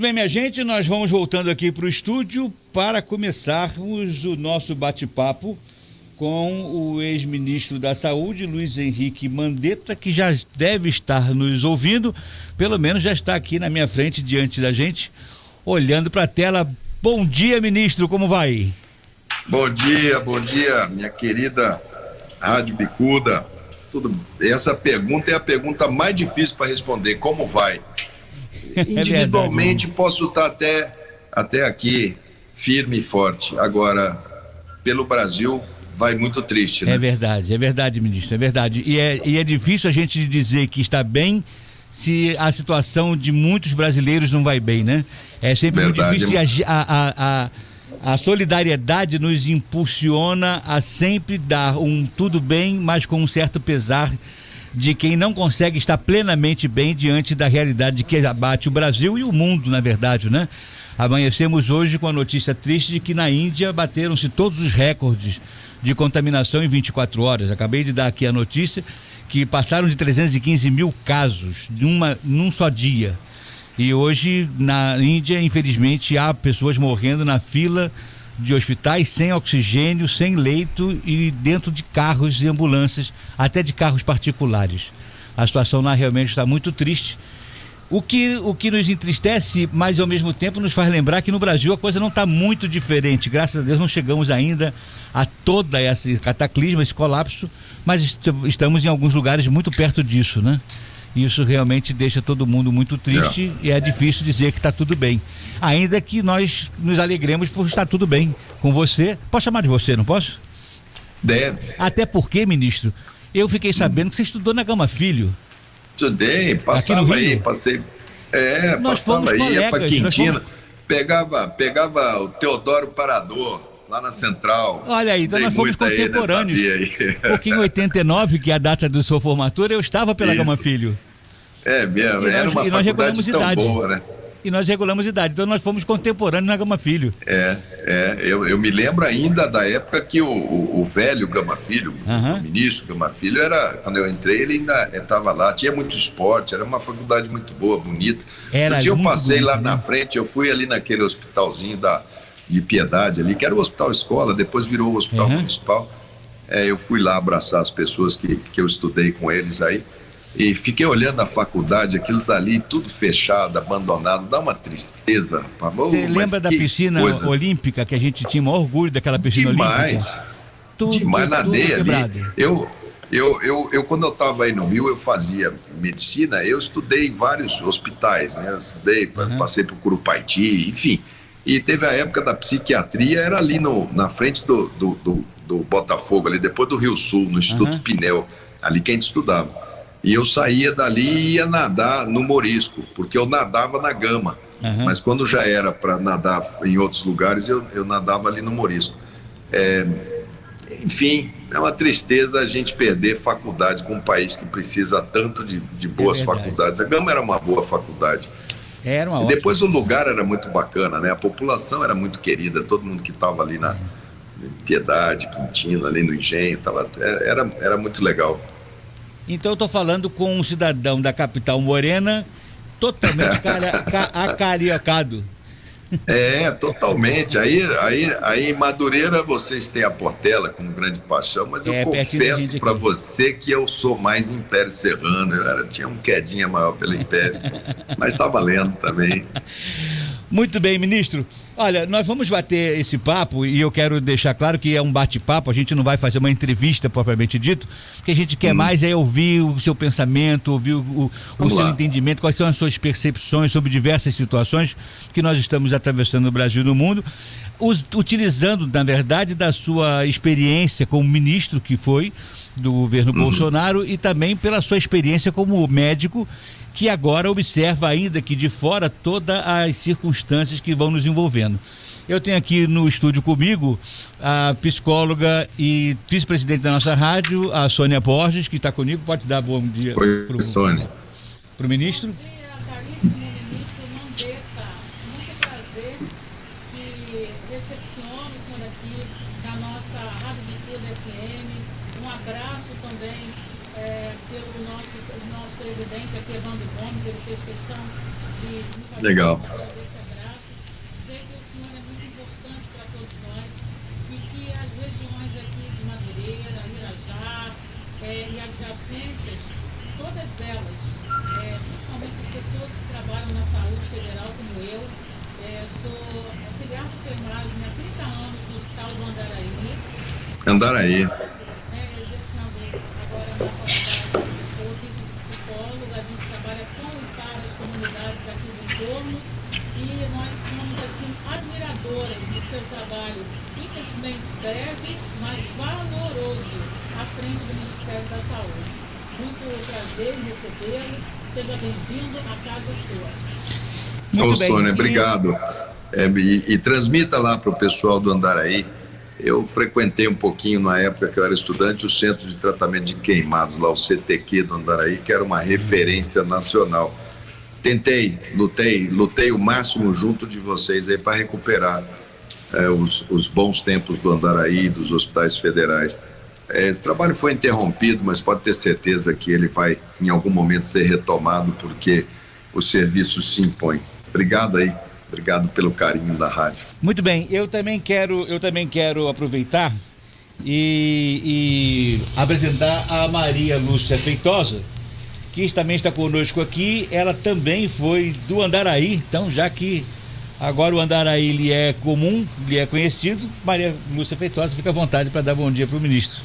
bem, minha gente, nós vamos voltando aqui para o estúdio para começarmos o nosso bate-papo com o ex-ministro da Saúde, Luiz Henrique Mandetta, que já deve estar nos ouvindo, pelo menos já está aqui na minha frente, diante da gente, olhando para a tela. Bom dia, ministro, como vai? Bom dia, minha querida Rádio Bicuda. Essa pergunta é a pergunta mais difícil para responder, como vai? Individualmente posso estar até aqui firme e forte, agora pelo Brasil vai muito triste, né? É verdade, ministro, é verdade. E é difícil a gente dizer que está bem se a situação de muitos brasileiros não vai bem, né? É sempre muito difícil. A solidariedade nos impulsiona a sempre dar um tudo bem, mas com um certo pesar de quem não consegue estar plenamente bem diante da realidade que abate o Brasil e o mundo, na verdade, né? Amanhecemos hoje com a notícia triste de que na Índia bateram-se todos os recordes de contaminação em 24 horas. Acabei de dar aqui a notícia que passaram de 315 mil casos num só dia. E hoje na Índia, infelizmente, há pessoas morrendo na fila de hospitais sem oxigênio, sem leito e dentro de carros e ambulâncias, até de carros particulares. A situação lá realmente está muito triste. O que nos entristece, mas ao mesmo tempo nos faz lembrar que no Brasil a coisa não está muito diferente. Graças a Deus não chegamos ainda a toda esse cataclisma, esse colapso, mas estamos em alguns lugares muito perto disso, né? Isso realmente deixa todo mundo muito triste e é difícil dizer que está tudo bem. Ainda que nós nos alegremos por estar tudo bem com você. Posso chamar de você, não posso? Deve. Até porque, ministro, eu fiquei sabendo que você estudou na Gama Filho. Estudei, passava aí, passei. Nós passava fomos aí, colegas, ia pra Quintina. Pegava o Teodoro Parador, lá na Central. Olha aí, então nós fomos contemporâneos. Porque em 89, que é a data da sua formatura, eu estava pela Gama Filho. É mesmo, era uma faculdade tão boa, né? E nós regulamos idade, então nós fomos contemporâneos na Gama Filho. Eu me lembro ainda da época que o velho Gama Filho, o ministro Gama Filho, quando eu entrei, ele ainda estava lá, tinha muito esporte, era uma faculdade muito boa, bonita. Outro dia eu passei bonito, lá na frente, eu fui ali naquele hospitalzinho de Piedade ali, que era o Hospital Escola, depois virou o Hospital Municipal. Eu fui lá abraçar as pessoas que eu estudei com eles aí. E fiquei olhando a faculdade, aquilo dali, tudo fechado, abandonado, dá uma tristeza. Você lembra da piscina olímpica, que a gente tinha o maior orgulho daquela piscina olímpica? Demais, nadei ali. Eu, quando eu estava aí no Rio, eu fazia medicina, eu estudei em vários hospitais, né? Eu estudei, passei por Curupaiti, enfim. E teve a época da psiquiatria, era ali na frente do Botafogo, ali depois do Rio Sul, no Instituto Pinel, ali que a gente estudava. E eu saía dali e ia nadar no Morisco, porque eu nadava na Gama. Mas quando já era para nadar em outros lugares, eu nadava ali no Morisco. Enfim, é uma tristeza a gente perder faculdade com um país que precisa tanto de boas faculdades. A Gama era uma boa faculdade. E depois o lugar era muito bacana, né? A população era muito querida, todo mundo que estava ali na Piedade, Quintino, ali no Engenho, era muito legal. Então eu estou falando com um cidadão da capital morena totalmente acariocado. Totalmente. Aí em Madureira vocês têm a Portela com grande paixão, mas eu confesso para você que eu sou mais Império Serrano. Eu tinha um quedinha maior pelo Império, mas está valendo também. Muito bem, ministro. Olha, nós vamos bater esse papo e eu quero deixar claro que é um bate-papo, a gente não vai fazer uma entrevista propriamente dito, o que a gente quer mais é ouvir o seu pensamento, ouvir o seu entendimento, quais são as suas percepções sobre diversas situações que nós estamos atravessando no Brasil e no mundo, utilizando, na verdade, da sua experiência como ministro que foi do governo Bolsonaro e também pela sua experiência como médico que agora observa ainda que de fora todas as circunstâncias que vão nos envolvendo. Eu tenho aqui no estúdio comigo a psicóloga e vice-presidente da nossa rádio, a Sônia Borges, que está comigo. Pode dar bom dia para o ministro. Bom dia, caríssimo ministro Mandetta. Muito prazer que recepcione o senhor aqui na nossa Rádio Bicuda FM. Um abraço também pelo nosso presidente aqui, Evandro Gomes, ele fez questão de nos fazer Legal. esse abraço, dizer que o senhor é muito importante para todos nós e que as regiões aqui de Madureira, Irajá e adjacências, todas elas, principalmente as pessoas que trabalham na saúde federal como eu, sou auxiliar de enfermagem há 30 anos no Hospital do Andaraí. Andaraí. Exercendo agora na faculdade de ofício de psicóloga, a gente trabalha com e para as comunidades aqui do entorno e nós somos assim admiradoras do seu trabalho, infelizmente breve, mas valoroso à frente do Ministério da Saúde. Muito prazer em recebê-lo, seja bem-vindo à casa sua. Ô, Sônia, obrigado. E transmita lá para o pessoal do Andaraí. Eu frequentei um pouquinho, na época que eu era estudante, o Centro de Tratamento de Queimados, lá o CTQ do Andaraí, que era uma referência nacional. Lutei o máximo junto de vocês aí para recuperar os bons tempos do Andaraí, dos hospitais federais. Esse trabalho foi interrompido, mas pode ter certeza que ele vai, em algum momento, ser retomado, porque o serviço se impõe. Obrigado aí. Obrigado pelo carinho da rádio. Muito bem, eu também quero aproveitar e apresentar a Maria Lúcia Feitosa, que também está conosco aqui. Ela também foi do Andaraí, então já que agora o Andaraí lhe é comum, lhe é conhecido, Maria Lúcia Feitosa, fica à vontade para dar bom dia para o ministro.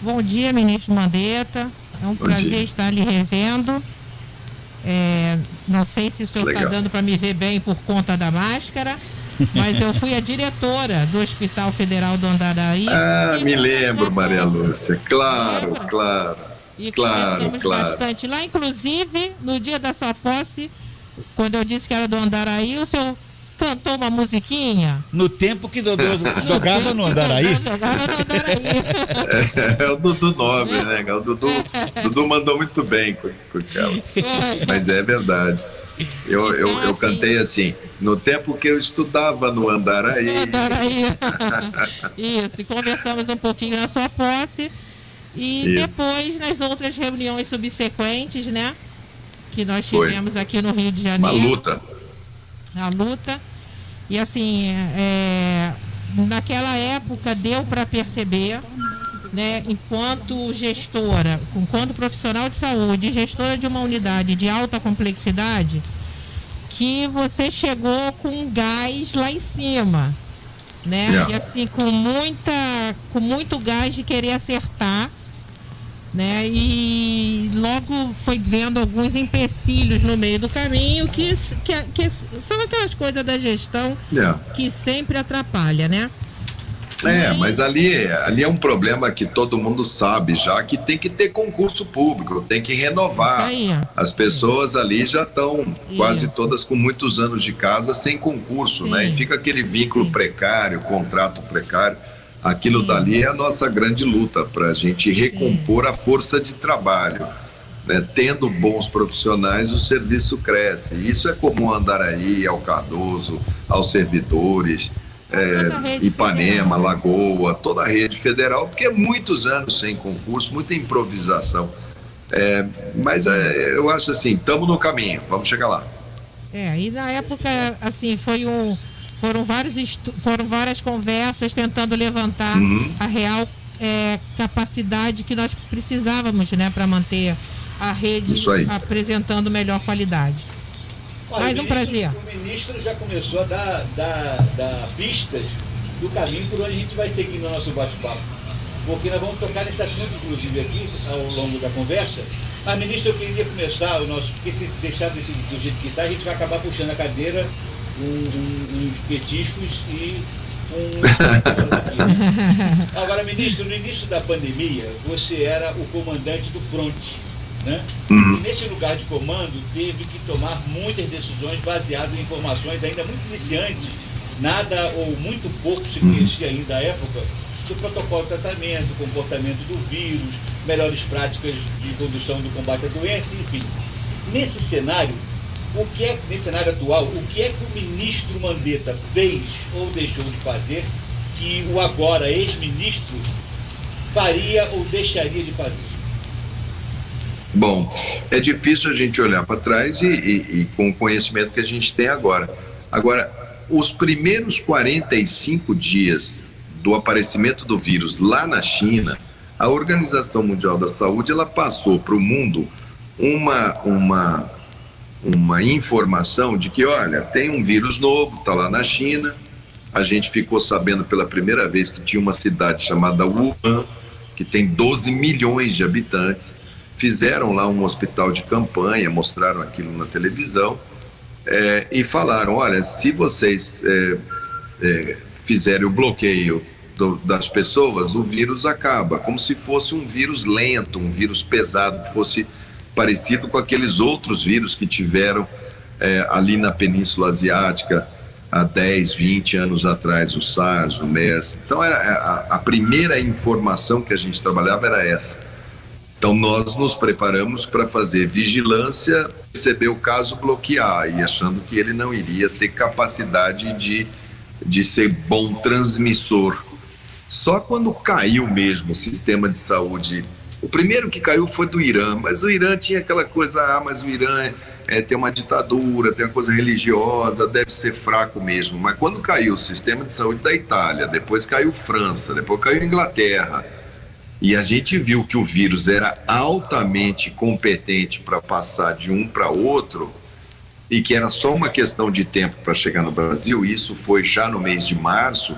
Bom dia, ministro Mandetta, é um prazer estar lhe revendo. Não sei se o senhor está dando para me ver bem por conta da máscara, mas eu fui a diretora do Hospital Federal do Andaraí. Me lembro, Maria Lúcia, claro. E conversamos bastante lá, inclusive no dia da sua posse, quando eu disse que era do Andaraí, o senhor cantou uma musiquinha. No tempo que jogava no Andaraí. É o Dudu Nobre, né? O Dudu mandou muito bem com aquela. Mas é verdade. Eu cantei assim, no tempo que eu estudava no Andaraí. Isso, e conversamos um pouquinho na sua posse. E depois, nas outras reuniões subsequentes, né? Que nós tivemos aqui no Rio de Janeiro. A luta. E assim, naquela época deu para perceber, né, enquanto gestora, enquanto profissional de saúde, gestora de uma unidade de alta complexidade, que você chegou com gás lá em cima, né? E assim, com muito gás de querer acertar, né? E logo foi vendo alguns empecilhos no meio do caminho que são aquelas coisas da gestão que sempre atrapalha, né? Mas ali é um problema que todo mundo sabe já, que tem que ter concurso público, tem que renovar. As pessoas ali já estão quase todas com muitos anos de casa sem concurso, né? E fica aquele vínculo precário, contrato precário. Aquilo dali é a nossa grande luta para a gente recompor a força de trabalho, né? Tendo bons profissionais, o serviço cresce. Isso é comum a Andaraí, ao Cardoso, aos servidores, Ipanema, Lagoa, toda a rede federal, porque é muitos anos sem concurso, muita improvisação. Mas eu acho assim, estamos no caminho, vamos chegar lá. E na época, assim, foram várias conversas tentando levantar a real capacidade que nós precisávamos, né, para manter a rede apresentando melhor qualidade. Mais um prazer. O ministro já começou a dar pistas do caminho por onde a gente vai seguir no nosso bate-papo. Porque nós vamos tocar nesse assunto, inclusive, aqui, ao longo da conversa. Mas, ministro, eu queria começar porque se deixar do jeito que está, a gente vai acabar puxando a cadeira, uns petiscos e Agora, ministro, no início da pandemia, você era o comandante do fronte, né? E nesse lugar de comando, teve que tomar muitas decisões baseadas em informações ainda muito iniciantes, nada ou muito pouco se conhecia ainda à época, do protocolo de tratamento, do comportamento do vírus, melhores práticas de condução do combate à doença, enfim. Nesse cenário, nesse cenário atual, o que é que o ministro Mandetta fez ou deixou de fazer que o agora ex-ministro faria ou deixaria de fazer? Bom, é difícil a gente olhar para trás e com o conhecimento que a gente tem agora. Agora, os primeiros 45 dias do aparecimento do vírus lá na China, a Organização Mundial da Saúde, ela passou para o mundo uma informação de que, olha, tem um vírus novo, está lá na China. A gente ficou sabendo pela primeira vez que tinha uma cidade chamada Wuhan, que tem 12 milhões de habitantes. Fizeram lá um hospital de campanha, mostraram aquilo na televisão e falaram, olha, se vocês fizerem o bloqueio das pessoas, o vírus acaba, como se fosse um vírus lento, um vírus pesado, que fosse parecido com aqueles outros vírus que tiveram ali na Península Asiática há 10, 20 anos atrás, o SARS, o MERS. Então, a primeira informação que a gente trabalhava era essa. Então, nós nos preparamos para fazer vigilância, receber o caso, bloquear, e achando que ele não iria ter capacidade de ser bom transmissor. Só quando caiu mesmo o sistema de saúde, o primeiro que caiu foi do Irã, mas o Irã tinha aquela coisa, mas o Irã tem uma ditadura, tem uma coisa religiosa, deve ser fraco mesmo. Mas quando caiu o sistema de saúde da Itália, depois caiu França, depois caiu Inglaterra, e a gente viu que o vírus era altamente competente para passar de um para outro e que era só uma questão de tempo para chegar no Brasil, isso foi já no mês de março,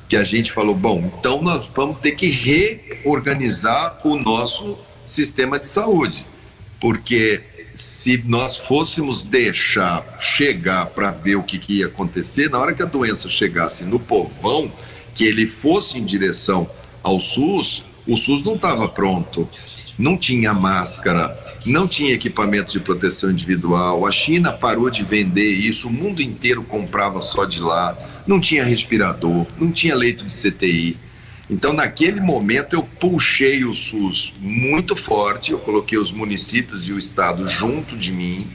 que a gente falou, bom, então nós vamos ter que reorganizar o nosso sistema de saúde, porque se nós fôssemos deixar chegar para ver o que ia acontecer, na hora que a doença chegasse no povão, que ele fosse em direção ao SUS, o SUS não estava pronto, não tinha máscara, não tinha equipamento de proteção individual, a China parou de vender isso, o mundo inteiro comprava só de lá, não tinha respirador, não tinha leito de CTI. Então, naquele momento, eu puxei o SUS muito forte, eu coloquei os municípios e o estado junto de mim,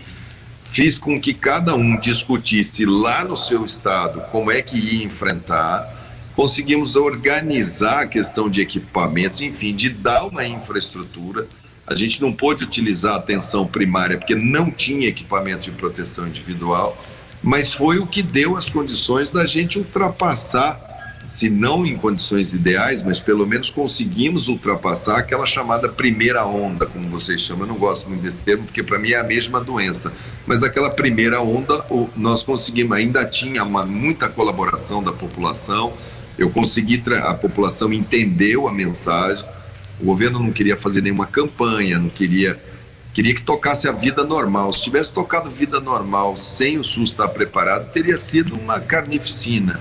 fiz com que cada um discutisse lá no seu estado como é que ia enfrentar. Conseguimos organizar a questão de equipamentos, enfim, de dar uma infraestrutura. A gente não pôde utilizar a atenção primária porque não tinha equipamento de proteção individual, mas foi o que deu as condições da gente ultrapassar, se não em condições ideais, mas pelo menos conseguimos ultrapassar aquela chamada primeira onda, como vocês chamam. Eu não gosto muito desse termo porque para mim é a mesma doença, mas aquela primeira onda nós conseguimos, ainda tinha muita colaboração da população. Eu consegui, a população entendeu a mensagem, o governo não queria fazer nenhuma campanha, não queria que tocasse a vida normal. Se tivesse tocado vida normal sem o SUS estar preparado, teria sido uma carnificina.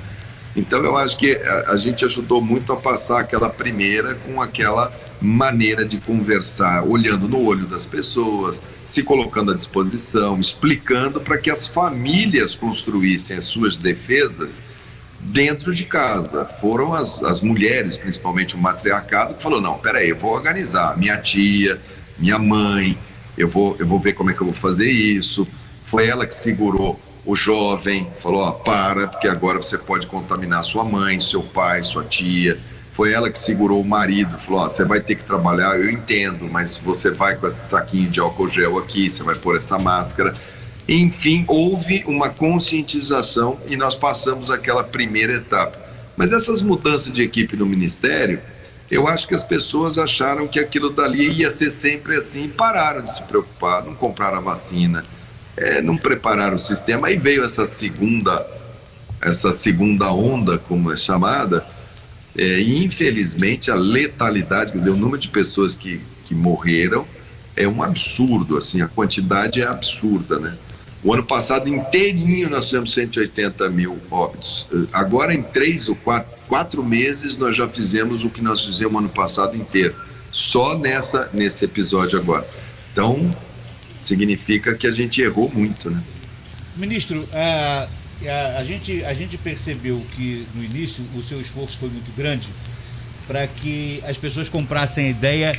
Então eu acho que a gente ajudou muito a passar aquela primeira com aquela maneira de conversar, olhando no olho das pessoas, se colocando à disposição, explicando para que as famílias construíssem as suas defesas dentro de casa. Foram as mulheres, principalmente o matriarcado, que falou, não, peraí, eu vou organizar, minha tia, minha mãe, eu vou ver como é que eu vou fazer isso. Foi ela que segurou o jovem, falou, porque agora você pode contaminar sua mãe, seu pai, sua tia. Foi ela que segurou o marido, falou, você vai ter que trabalhar, eu entendo, mas você vai com esse saquinho de álcool gel aqui, você vai pôr essa máscara. Enfim, houve uma conscientização e nós passamos aquela primeira etapa. Mas essas mudanças de equipe no Ministério, eu acho que as pessoas acharam que aquilo dali ia ser sempre assim, pararam de se preocupar, não compraram a vacina, não prepararam o sistema. Aí veio essa segunda onda, como é chamada, e infelizmente a letalidade, quer dizer, o número de pessoas que morreram é um absurdo, assim, a quantidade é absurda, né? O ano passado inteirinho nós tivemos 180 mil óbitos. Agora em 3 ou 4 meses nós já fizemos o que nós fizemos ano passado inteiro, só nesse episódio agora. Então significa que a gente errou muito, né? Ministro, a gente percebeu que no início o seu esforço foi muito grande para que as pessoas comprassem a ideia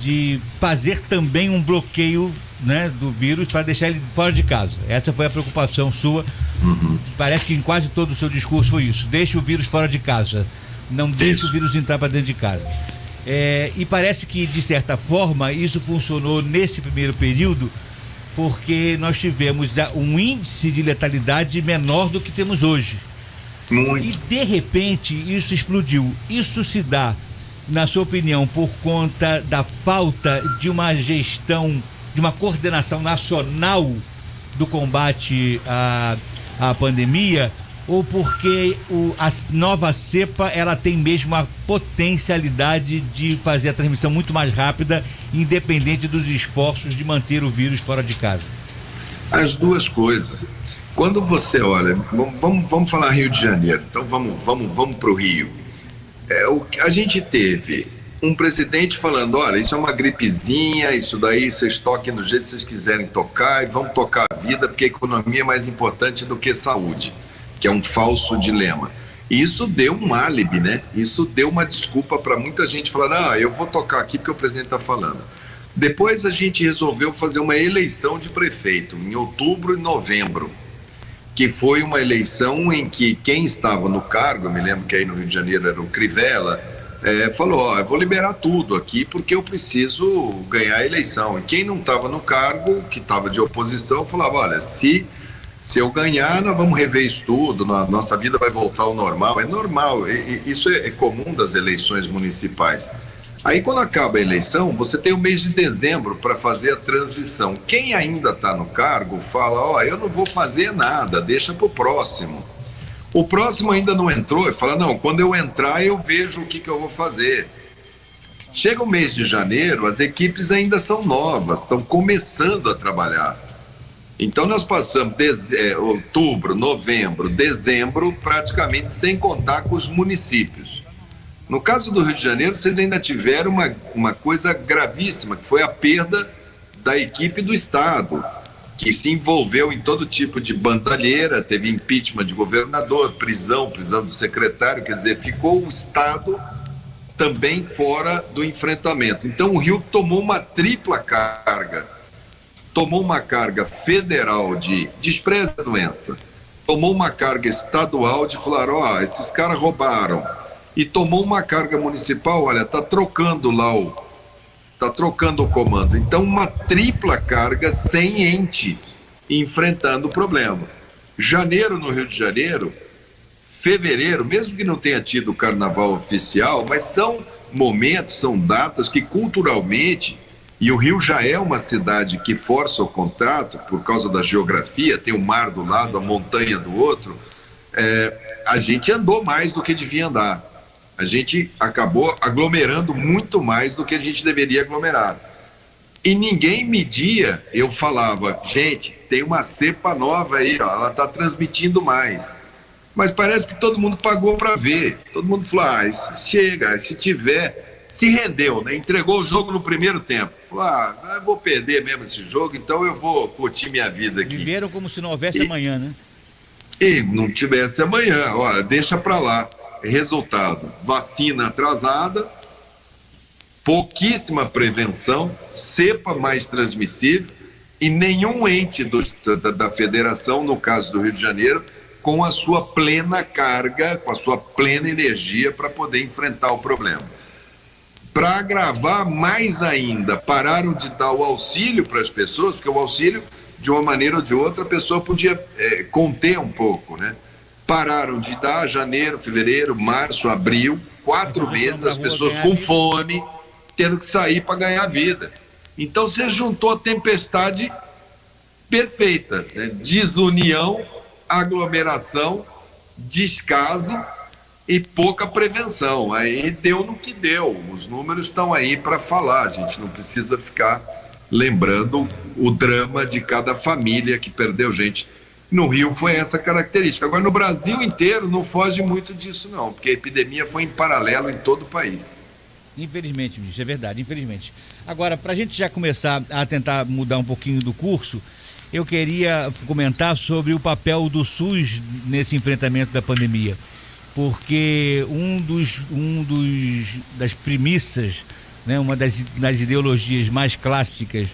de fazer também um bloqueio, né, do vírus para deixar ele fora de casa. Essa foi a preocupação sua. Parece que em quase todo o seu discurso foi isso. Deixe o vírus fora de casa. Não deixe o vírus entrar para dentro de casa. E parece que, de certa forma, isso funcionou nesse primeiro período, porque nós tivemos um índice de letalidade menor do que temos hoje. Muito. E, de repente, isso explodiu. Isso se dá, na sua opinião, por conta da falta de uma gestão, de uma coordenação nacional do combate à pandemia, ou porque a nova cepa ela tem mesmo a potencialidade de fazer a transmissão muito mais rápida, independente dos esforços de manter o vírus fora de casa? As duas coisas. Quando você olha, vamos falar Rio de Janeiro, então vamos para o Rio. A gente teve um presidente falando, olha, isso é uma gripezinha, isso daí vocês toquem do jeito que vocês quiserem tocar e vamos tocar a vida, porque a economia é mais importante do que saúde, que é um falso dilema. E isso deu um álibi, né? Isso deu uma desculpa para muita gente falar, eu vou tocar aqui porque o presidente está falando. Depois a gente resolveu fazer uma eleição de prefeito em outubro e novembro, que foi uma eleição em que quem estava no cargo, eu me lembro que aí no Rio de Janeiro era o Crivella, falou, eu vou liberar tudo aqui porque eu preciso ganhar a eleição. E quem não estava no cargo, que estava de oposição, falava, olha, se eu ganhar, nós vamos rever isso tudo, nossa vida vai voltar ao normal. É normal, isso é comum das eleições municipais. Aí quando acaba a eleição, você tem o mês de dezembro para fazer a transição. Quem ainda está no cargo fala, eu não vou fazer nada, deixa para o próximo. O próximo ainda não entrou e fala, não, quando eu entrar eu vejo o que eu vou fazer. Chega o mês de janeiro, as equipes ainda são novas, estão começando a trabalhar. Então nós passamos outubro, novembro, dezembro, praticamente sem contar com os municípios. No caso do Rio de Janeiro, vocês ainda tiveram uma coisa gravíssima, que foi a perda da equipe do Estado, que se envolveu em todo tipo de bandalheira, teve impeachment de governador, prisão do secretário, quer dizer, ficou o Estado também fora do enfrentamento. Então o Rio tomou uma tripla carga, tomou uma carga federal de despreze a doença, tomou uma carga estadual de falar, esses caras roubaram, e tomou uma carga municipal, olha, tá trocando o comando. Então, uma tripla carga sem ente enfrentando o problema. Janeiro no Rio de Janeiro, fevereiro, mesmo que não tenha tido o carnaval oficial, mas são momentos, são datas que culturalmente, e o Rio já é uma cidade que força o contato por causa da geografia, tem o mar do lado, a montanha do outro, a gente andou mais do que devia andar. A gente acabou aglomerando muito mais do que a gente deveria aglomerar. E ninguém media, eu falava, gente, tem uma cepa nova aí, ela está transmitindo mais. Mas parece que todo mundo pagou para ver. Todo mundo falou, isso chega, se tiver, se rendeu, né? Entregou o jogo no primeiro tempo. Falou, eu vou perder mesmo esse jogo, então eu vou curtir minha vida aqui. Viveram como se não houvesse amanhã, né? E não tivesse amanhã, olha, deixa para lá. Resultado, vacina atrasada, pouquíssima prevenção, cepa mais transmissível e nenhum ente da federação, no caso do Rio de Janeiro, com a sua plena carga, com a sua plena energia para poder enfrentar o problema. Para agravar mais ainda, pararam de dar o auxílio para as pessoas, porque o auxílio, de uma maneira ou de outra, a pessoa podia conter um pouco, né? Pararam de dar janeiro, fevereiro, março, abril, 4 meses, as pessoas com fome, tendo que sair para ganhar vida. Então você juntou a tempestade perfeita, né? Desunião, aglomeração, descaso e pouca prevenção. Aí deu no que deu, os números estão aí para falar, a gente não precisa ficar lembrando o drama de cada família que perdeu gente. No Rio foi essa característica. Agora, no Brasil inteiro, não foge muito disso, não, porque a epidemia foi em paralelo em todo o país. Infelizmente, isso é verdade, infelizmente. Agora, para a gente já começar a tentar mudar um pouquinho do curso, eu queria comentar sobre o papel do SUS nesse enfrentamento da pandemia, porque das premissas, né, uma das ideologias mais clássicas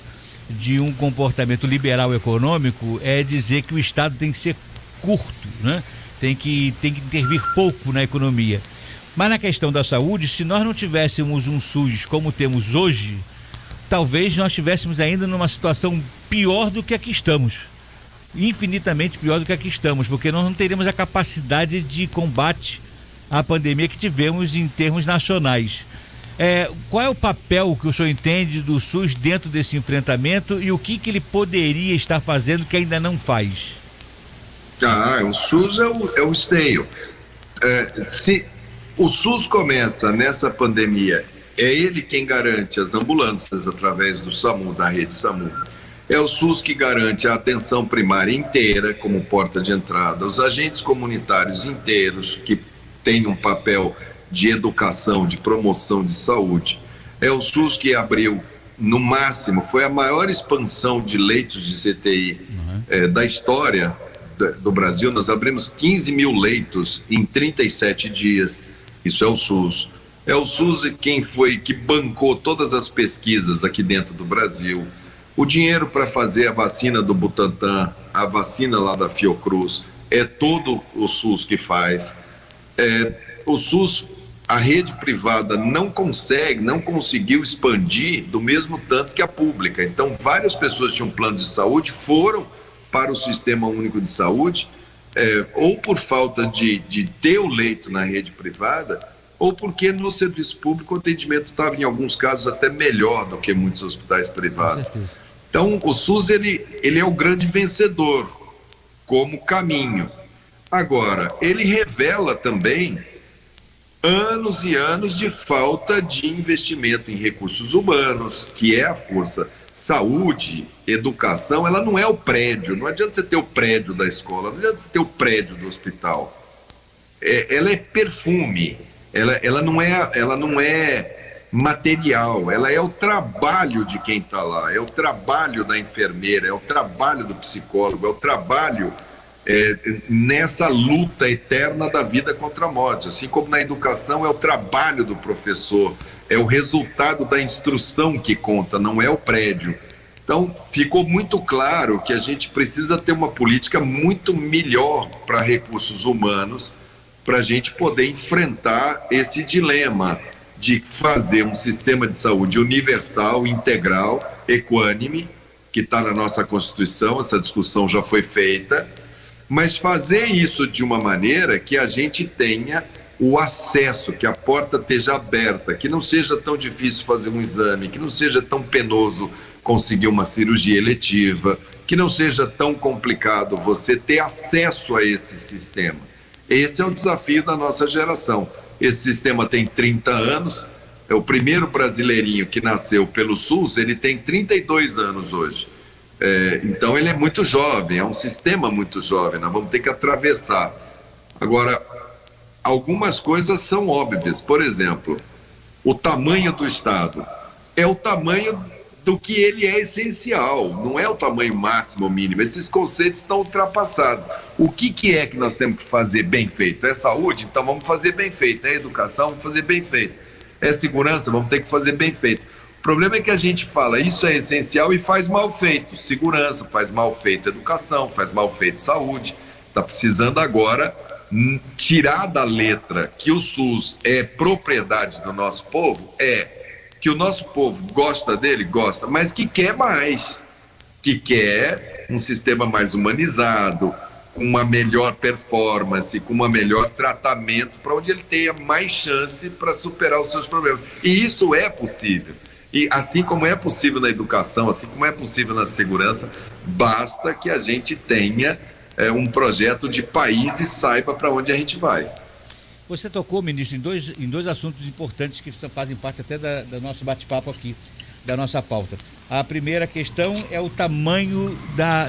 de um comportamento liberal econômico é dizer que o Estado tem que ser curto, né? Tem que intervir pouco na economia. Mas na questão da saúde, se nós não tivéssemos um SUS como temos hoje, talvez nós estivéssemos ainda numa situação pior do que a que estamos. Infinitamente pior do que a que estamos, porque nós não teríamos a capacidade de combate à pandemia que tivemos em termos nacionais. Qual é o papel que o senhor entende do SUS dentro desse enfrentamento e o que ele poderia estar fazendo que ainda não faz? O SUS é o esteio. Se o SUS começa nessa pandemia, é ele quem garante as ambulâncias através do SAMU, da rede SAMU. É o SUS que garante a atenção primária inteira como porta de entrada, os agentes comunitários inteiros que têm um papel de educação, de promoção de saúde. É o SUS que abriu, no máximo, foi a maior expansão de leitos de CTI da história do Brasil. Nós abrimos 15 mil leitos em 37 dias. Isso é o SUS. É o SUS que bancou todas as pesquisas aqui dentro do Brasil. O dinheiro para fazer a vacina do Butantan, a vacina lá da Fiocruz, é todo o SUS que faz. O SUS, a rede privada não conseguiu expandir do mesmo tanto que a pública. Então, várias pessoas que tinham plano de saúde foram para o Sistema Único de Saúde, ou por falta de ter o leito na rede privada, ou porque no serviço público o atendimento estava, em alguns casos, até melhor do que muitos hospitais privados. Então, o SUS ele é o grande vencedor como caminho. Agora, ele revela também anos e anos de falta de investimento em recursos humanos, que é a força. Saúde, educação, ela não é o prédio. Não adianta você ter o prédio da escola, não adianta você ter o prédio do hospital. Ela é perfume, ela não é material, ela é o trabalho de quem está lá, é o trabalho da enfermeira, é o trabalho do psicólogo, é o trabalho nessa luta eterna da vida contra a morte. Assim como na educação é o trabalho do professor, é o resultado da instrução que conta, não é o prédio. Então, ficou muito claro que a gente precisa ter uma política muito melhor para recursos humanos, para a gente poder enfrentar esse dilema de fazer um sistema de saúde universal, integral, equânime, que está na nossa Constituição, essa discussão já foi feita, mas fazer isso de uma maneira que a gente tenha o acesso, que a porta esteja aberta, que não seja tão difícil fazer um exame, que não seja tão penoso conseguir uma cirurgia eletiva, que não seja tão complicado você ter acesso a esse sistema. Esse é o desafio da nossa geração. Esse sistema tem 30 anos, é o primeiro brasileirinho que nasceu pelo SUS, ele tem 32 anos hoje. Então ele é muito jovem, é um sistema muito jovem, nós vamos ter que atravessar. Agora, algumas coisas são óbvias, por exemplo, o tamanho do Estado é o tamanho do que ele é essencial, não é o tamanho máximo ou mínimo. Esses conceitos estão ultrapassados. O que é que nós temos que fazer bem feito? É saúde? Então vamos fazer bem feito. É educação? Vamos fazer bem feito. É segurança? Vamos ter que fazer bem feito. O problema é que a gente fala isso é essencial e faz mal feito. Segurança, faz mal feito educação, faz mal feito saúde. Está precisando agora tirar da letra que o SUS é propriedade do nosso povo, que o nosso povo gosta dele, gosta, mas que quer mais, que quer um sistema mais humanizado, com uma melhor performance, com um melhor tratamento, para onde ele tenha mais chance para superar os seus problemas. E isso é possível. E assim como é possível na educação, assim como é possível na segurança, basta que a gente tenha um projeto de país e saiba para onde a gente vai. Você tocou, ministro, em dois assuntos importantes que fazem parte até do nosso bate-papo aqui, da nossa pauta. A primeira questão é o tamanho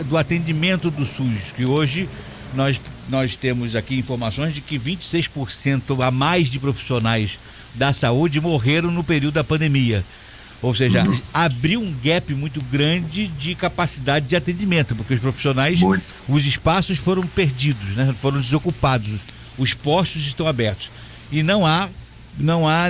do atendimento do SUS, que hoje nós temos aqui informações de que 26% a mais de profissionais da saúde morreram no período da pandemia. Ou seja, abriu um gap muito grande de capacidade de atendimento, porque os profissionais, os espaços foram perdidos, né? Foram desocupados. Os postos estão abertos e não há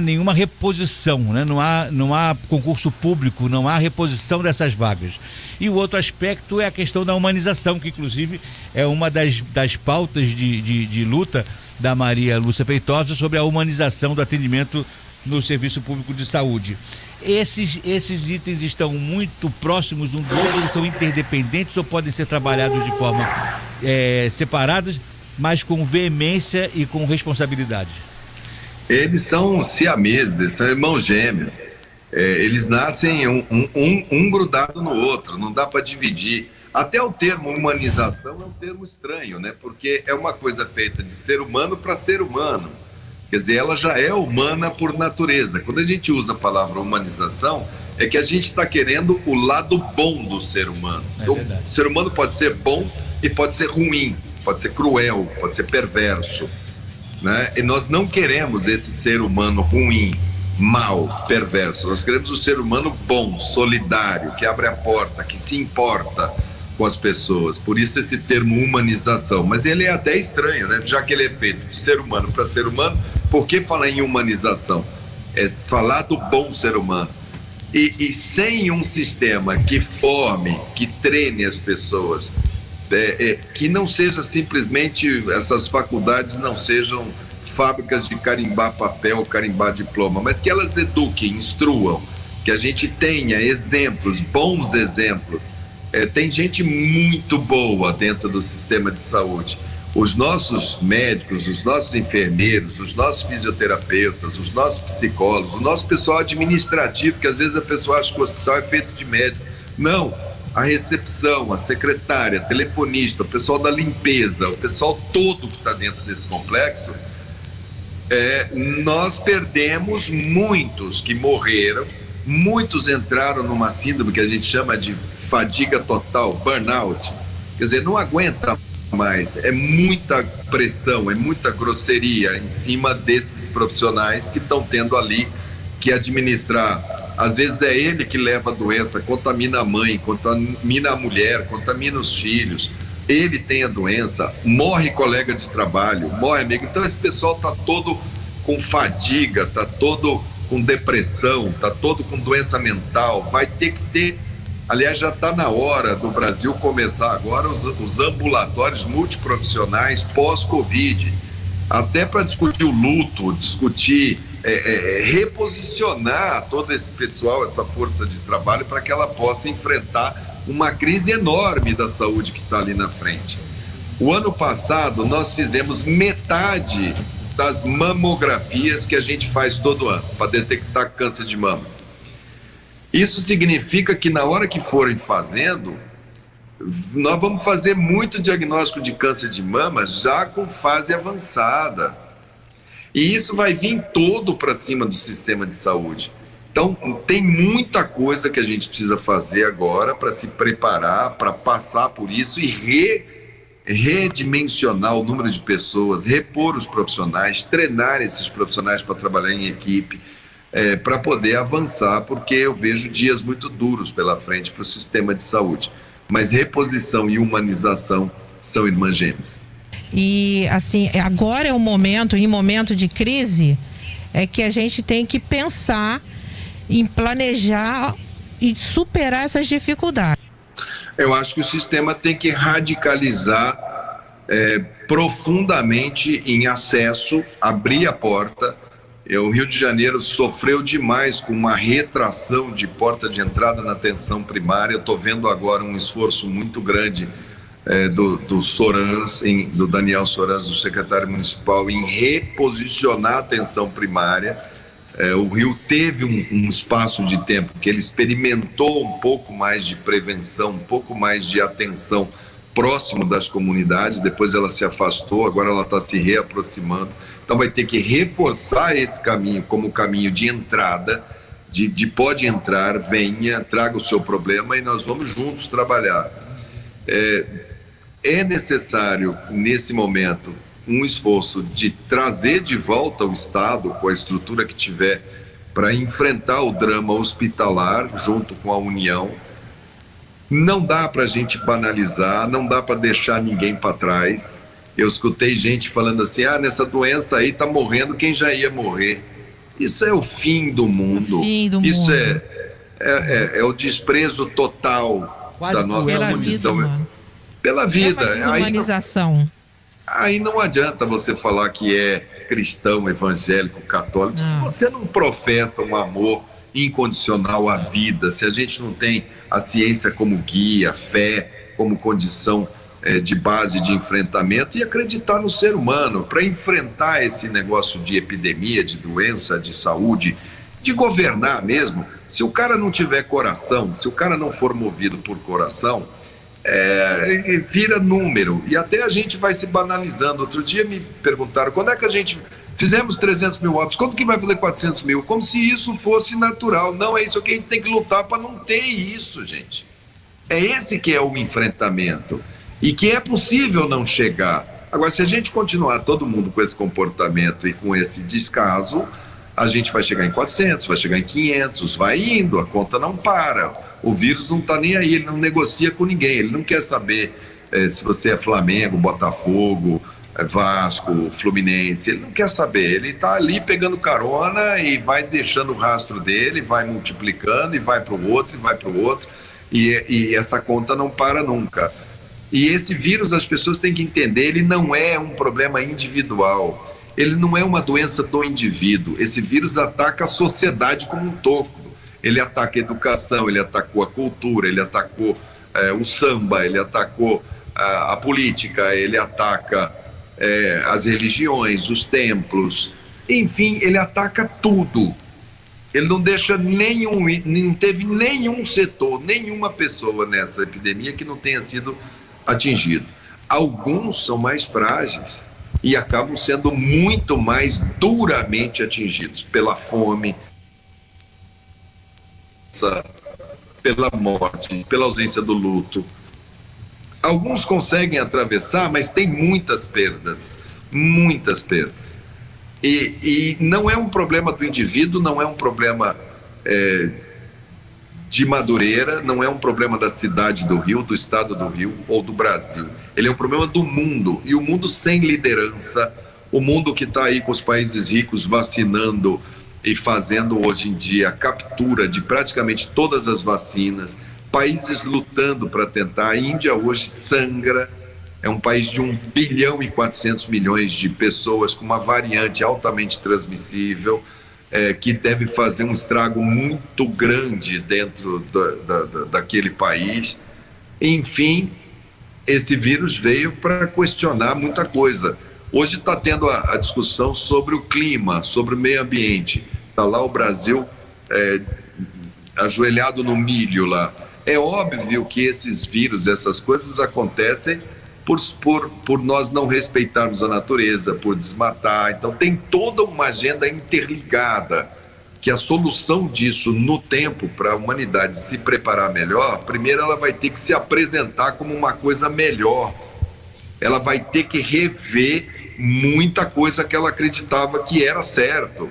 nenhuma reposição, né? Não há concurso público, não há reposição dessas vagas. E o outro aspecto é a questão da humanização, que inclusive é uma das pautas de luta da Maria Lúcia Feitosa sobre a humanização do atendimento no Serviço Público de Saúde. Esses itens estão muito próximos um do outro, eles são interdependentes ou podem ser trabalhados de forma separadas, mas com veemência e com responsabilidade? Eles são siameses, são irmãos gêmeos. Eles nascem um grudado no outro, não dá para dividir. Até o termo humanização é um termo estranho, né? Porque é uma coisa feita de ser humano para ser humano. Quer dizer, ela já é humana por natureza. Quando a gente usa a palavra humanização, é que a gente está querendo o lado bom do ser humano. O ser humano pode ser bom e pode ser ruim, pode ser cruel, pode ser perverso, né? E nós não queremos esse ser humano ruim, mau, perverso. Nós queremos o ser humano bom, solidário, que abre a porta, que se importa com as pessoas. Por isso esse termo humanização. Mas ele é até estranho, né? Já que ele é feito de ser humano para ser humano, por que falar em humanização? É falar do bom ser humano. E sem um sistema que forme, que treine as pessoas, que não seja simplesmente, essas faculdades não sejam fábricas de carimbar papel, carimbar diploma, mas que elas eduquem, instruam, que a gente tenha exemplos, bons exemplos. Tem gente muito boa dentro do sistema de saúde. Os nossos médicos, os nossos enfermeiros, os nossos fisioterapeutas, os nossos psicólogos, o nosso pessoal administrativo, que às vezes a pessoa acha que o hospital é feito de médico. Não, a recepção, a secretária, a telefonista, o pessoal da limpeza, o pessoal todo que está dentro desse complexo, nós perdemos muitos que morreram, muitos entraram numa síndrome que a gente chama de fadiga total, burnout. Quer dizer, não aguenta mais, é muita pressão, é muita grosseria em cima desses profissionais que estão tendo ali que administrar. Às vezes é ele que leva a doença, contamina a mãe, contamina a mulher, contamina os filhos. Ele tem a doença, morre colega de trabalho, morre amigo. Então esse pessoal está todo com fadiga, está todo com depressão, está todo com doença mental. Vai ter que ter, aliás, já está na hora do Brasil começar agora os ambulatórios multiprofissionais pós-Covid, até para discutir o luto, discutir, reposicionar todo esse pessoal, essa força de trabalho, para que ela possa enfrentar uma crise enorme da saúde que está ali na frente. O ano passado nós fizemos metade das mamografias que a gente faz todo ano para detectar câncer de mama. Isso significa que na hora que forem fazendo, nós vamos fazer muito diagnóstico de câncer de mama já com fase avançada. E isso vai vir todo para cima do sistema de saúde. Então, tem muita coisa que a gente precisa fazer agora para se preparar, para passar por isso e redimensionar o número de pessoas, repor os profissionais, treinar esses profissionais para trabalhar em equipe, para poder avançar, porque eu vejo dias muito duros pela frente para o sistema de saúde. Mas reposição e humanização são irmãs gêmeas. E assim, agora é o momento, em momento de crise, é que a gente tem que pensar em planejar e superar essas dificuldades. Eu acho que o sistema tem que radicalizar profundamente em acesso, abrir a porta. O Rio de Janeiro sofreu demais com uma retração de porta de entrada na atenção primária. Eu estou vendo agora um esforço muito grande do Sorans, do Daniel Sorans, do secretário municipal, em reposicionar a atenção primária. O Rio teve um espaço de tempo que ele experimentou um pouco mais de prevenção, um pouco mais de atenção próximo das comunidades, depois ela se afastou, agora ela está se reaproximando. Então vai ter que reforçar esse caminho como caminho de entrada, de pode entrar, venha, traga o seu problema e nós vamos juntos trabalhar. É necessário, nesse momento, um esforço de trazer de volta o Estado, com a estrutura que tiver, para enfrentar o drama hospitalar junto com a União. Não dá para a gente banalizar, não dá para deixar ninguém para trás. Eu escutei gente falando assim, nessa doença aí está morrendo quem já ia morrer. Isso é o fim do mundo. Isso é o desprezo total quase da nossa condição. Pela vida. É uma desumanização. aí não adianta você falar que é cristão, evangélico, católico, se você não professa um amor incondicional à vida, se a gente não tem a ciência como guia, a fé como condição de base de enfrentamento, e acreditar no ser humano para enfrentar esse negócio de epidemia, de doença, de saúde, de governar mesmo. Se o cara não tiver coração, se o cara não for movido por coração, vira número, e até a gente vai se banalizando. Outro dia me perguntaram, quando é que a gente fizemos 300 mil óbitos, quando que vai fazer 400 mil? Como se isso fosse natural. Não, é isso que a gente tem que lutar para não ter isso, gente. É esse que é o enfrentamento, e que é possível não chegar. Agora, se a gente continuar todo mundo com esse comportamento e com esse descaso, a gente vai chegar em 400, vai chegar em 500, vai indo, a conta não para. O vírus não está nem aí, ele não negocia com ninguém, ele não quer saber se você é Flamengo, Botafogo, Vasco, Fluminense, ele não quer saber, ele está ali pegando carona e vai deixando o rastro dele, vai multiplicando e vai para o outro, e vai para o outro, e essa conta não para nunca. E esse vírus, as pessoas têm que entender, ele não é um problema individual. Ele não é uma doença do indivíduo. Esse vírus ataca a sociedade como um todo. Ele ataca a educação, ele atacou a cultura, ele atacou o samba, ele atacou a política, ele ataca as religiões, os templos. Enfim, ele ataca tudo. Ele não deixa não teve nenhum setor, nenhuma pessoa nessa epidemia que não tenha sido atingido. Alguns são mais frágeis e acabam sendo muito mais duramente atingidos pela fome, pela morte, pela ausência do luto. Alguns conseguem atravessar, mas tem muitas perdas, muitas perdas. E não é um problema do indivíduo, não é um problema de Madureira, não é um problema da cidade do Rio, do estado do Rio ou do Brasil. Ele é um problema do mundo, e o mundo sem liderança, o mundo que está aí com os países ricos vacinando e fazendo hoje em dia a captura de praticamente todas as vacinas, países lutando para tentar. A Índia hoje sangra, é um país de 1 bilhão e 400 milhões de pessoas com uma variante altamente transmissível, que deve fazer um estrago muito grande dentro daquele país. Enfim, esse vírus veio para questionar muita coisa. Hoje está tendo a discussão sobre o clima, sobre o meio ambiente. Está lá o Brasil ajoelhado no milho lá. É óbvio que esses vírus, essas coisas acontecem por nós não respeitarmos a natureza, por desmatar. Então tem toda uma agenda interligada, que a solução disso no tempo, para a humanidade se preparar melhor, primeiro ela vai ter que se apresentar como uma coisa melhor. Ela vai ter que rever muita coisa que ela acreditava que era certo.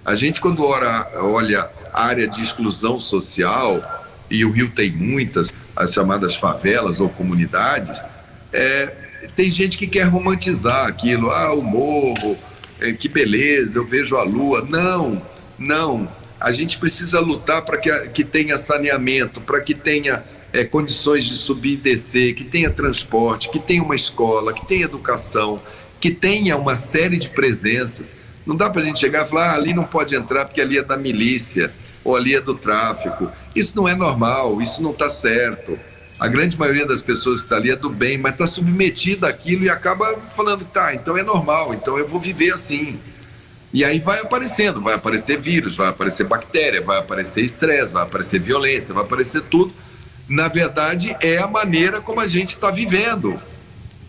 A gente, quando olha a área de exclusão social, e o Rio tem muitas, as chamadas favelas ou comunidades, tem gente que quer romantizar aquilo. O morro, que beleza, eu vejo a lua. Não. A gente precisa lutar para que tenha saneamento, para que tenha condições de subir e descer, que tenha transporte, que tenha uma escola, que tenha educação, que tenha uma série de presenças. Não dá para a gente chegar e falar, ali não pode entrar porque ali é da milícia, ou ali é do tráfico. Isso não é normal, isso não está certo. A grande maioria das pessoas que está ali é do bem, mas está submetida àquilo e acaba falando, então é normal, então eu vou viver assim. E aí vai aparecendo, vai aparecer vírus, vai aparecer bactéria, vai aparecer estresse, vai aparecer violência, vai aparecer tudo. Na verdade, é a maneira como a gente está vivendo.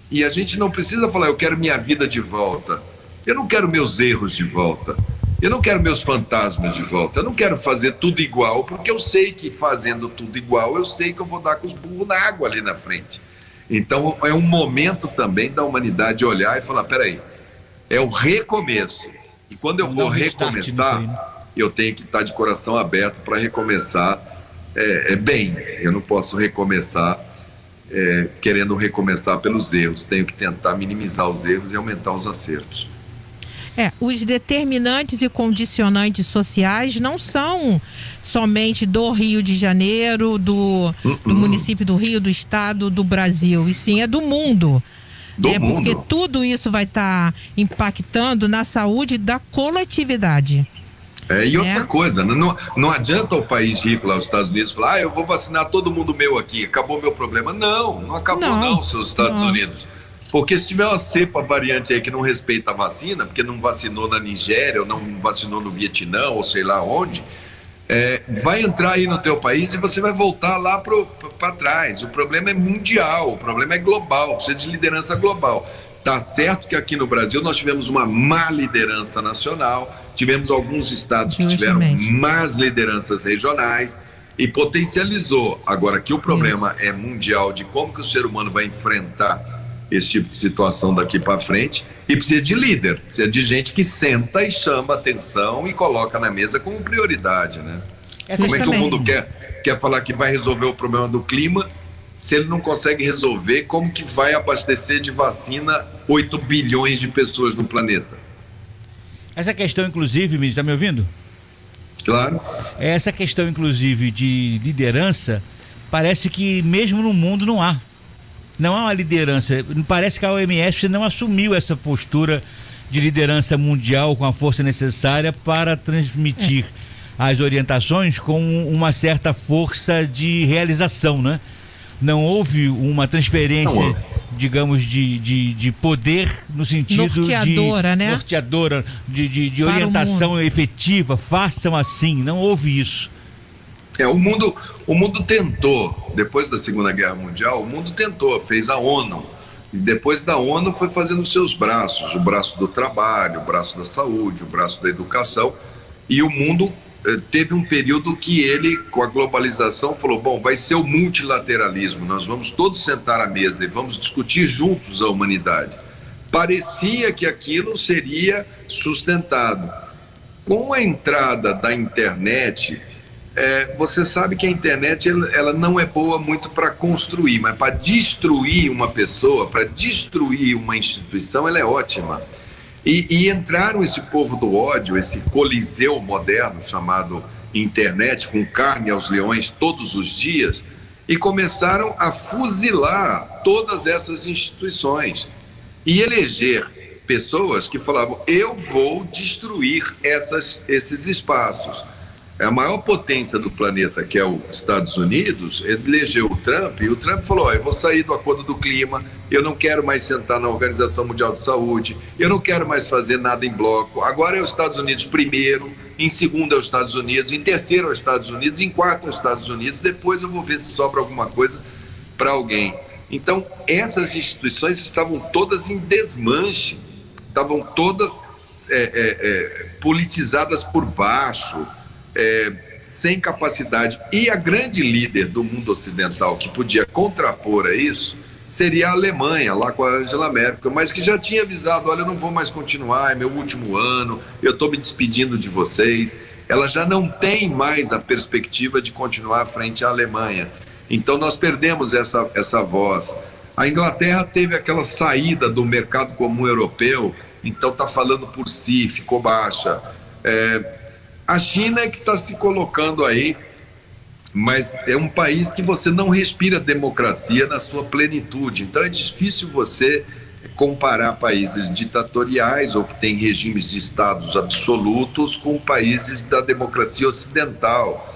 E a gente não precisa falar, eu quero minha vida de volta. Eu não quero meus erros de volta. Eu não quero meus fantasmas de volta. Eu não quero fazer tudo igual, porque eu sei que fazendo tudo igual, eu sei que eu vou dar com os burros na água ali na frente. Então, é um momento também da humanidade olhar e falar, peraí, é o recomeço. E quando eu vou recomeçar, eu tenho que estar de coração aberto para recomeçar bem. Eu não posso recomeçar querendo recomeçar pelos erros. Tenho que tentar minimizar os erros e aumentar os acertos. Os determinantes e condicionantes sociais não são somente do Rio de Janeiro, do município do Rio, do estado, do Brasil, e sim é do mundo. Do mundo. Porque tudo isso vai estar impactando na saúde da coletividade. E outra coisa, não adianta o país rico lá, os Estados Unidos, falar, eu vou vacinar todo mundo meu aqui, acabou o meu problema. Não acabou não, seus Estados Unidos. Porque se tiver uma cepa variante aí que não respeita a vacina, porque não vacinou na Nigéria, ou não vacinou no Vietnã, ou sei lá onde, vai entrar aí no teu país e você vai voltar lá para trás. O problema é mundial, o problema é global, precisa de liderança global. Tá certo que aqui no Brasil nós tivemos uma má liderança nacional, tivemos alguns estados que tiveram más lideranças regionais e potencializou. Agora, que o problema é mundial de como que o ser humano vai enfrentar esse tipo de situação daqui para frente, e precisa de líder, precisa de gente que senta e chama atenção e coloca na mesa como prioridade, né? Como é que o mundo quer falar que vai resolver o problema do clima se ele não consegue resolver como que vai abastecer de vacina 8 bilhões de pessoas no planeta? Essa questão, inclusive, está me ouvindo? Claro. Essa questão, inclusive, de liderança, parece que mesmo no mundo não há uma liderança. Parece que a OMS não assumiu essa postura de liderança mundial com a força necessária para transmitir as orientações com uma certa força de realização, né? Não houve uma transferência, digamos, de poder no sentido norteadora, né? Norteadora, de orientação efetiva, façam assim, não houve isso. O mundo tentou, depois da Segunda Guerra Mundial, o mundo tentou, fez a ONU, e depois da ONU foi fazendo seus braços, o braço do trabalho, o braço da saúde, o braço da educação, e o mundo teve um período que ele, com a globalização, falou, bom, vai ser o multilateralismo, nós vamos todos sentar à mesa e vamos discutir juntos a humanidade. Parecia que aquilo seria sustentado. Com a entrada da internet, você sabe que a internet ela não é boa muito para construir, mas para destruir uma pessoa, para destruir uma instituição, ela é ótima. E entraram esse povo do ódio, esse coliseu moderno chamado internet, com carne aos leões todos os dias, e começaram a fuzilar todas essas instituições e eleger pessoas que falavam, eu vou destruir esses espaços. A maior potência do planeta, que é os Estados Unidos, elegeu o Trump, e o Trump falou, eu vou sair do Acordo do Clima, eu não quero mais sentar na Organização Mundial de Saúde, eu não quero mais fazer nada em bloco, agora é os Estados Unidos primeiro, em segundo é os Estados Unidos, em terceiro é os Estados Unidos, em quarto é os Estados Unidos, depois eu vou ver se sobra alguma coisa para alguém. Então, essas instituições estavam todas em desmanche, estavam todas politizadas por baixo, sem capacidade. E a grande líder do mundo ocidental que podia contrapor a isso seria a Alemanha, lá com a Angela Merkel, mas que já tinha avisado, olha, eu não vou mais continuar, é meu último ano, eu estou me despedindo de vocês. Ela já não tem mais a perspectiva de continuar frente à Alemanha. Então nós perdemos essa voz. A Inglaterra teve aquela saída do mercado comum europeu, então está falando por si, ficou baixa. A China é que está se colocando aí, mas é um país que você não respira democracia na sua plenitude. Então é difícil você comparar países ditatoriais ou que têm regimes de estados absolutos com países da democracia ocidental.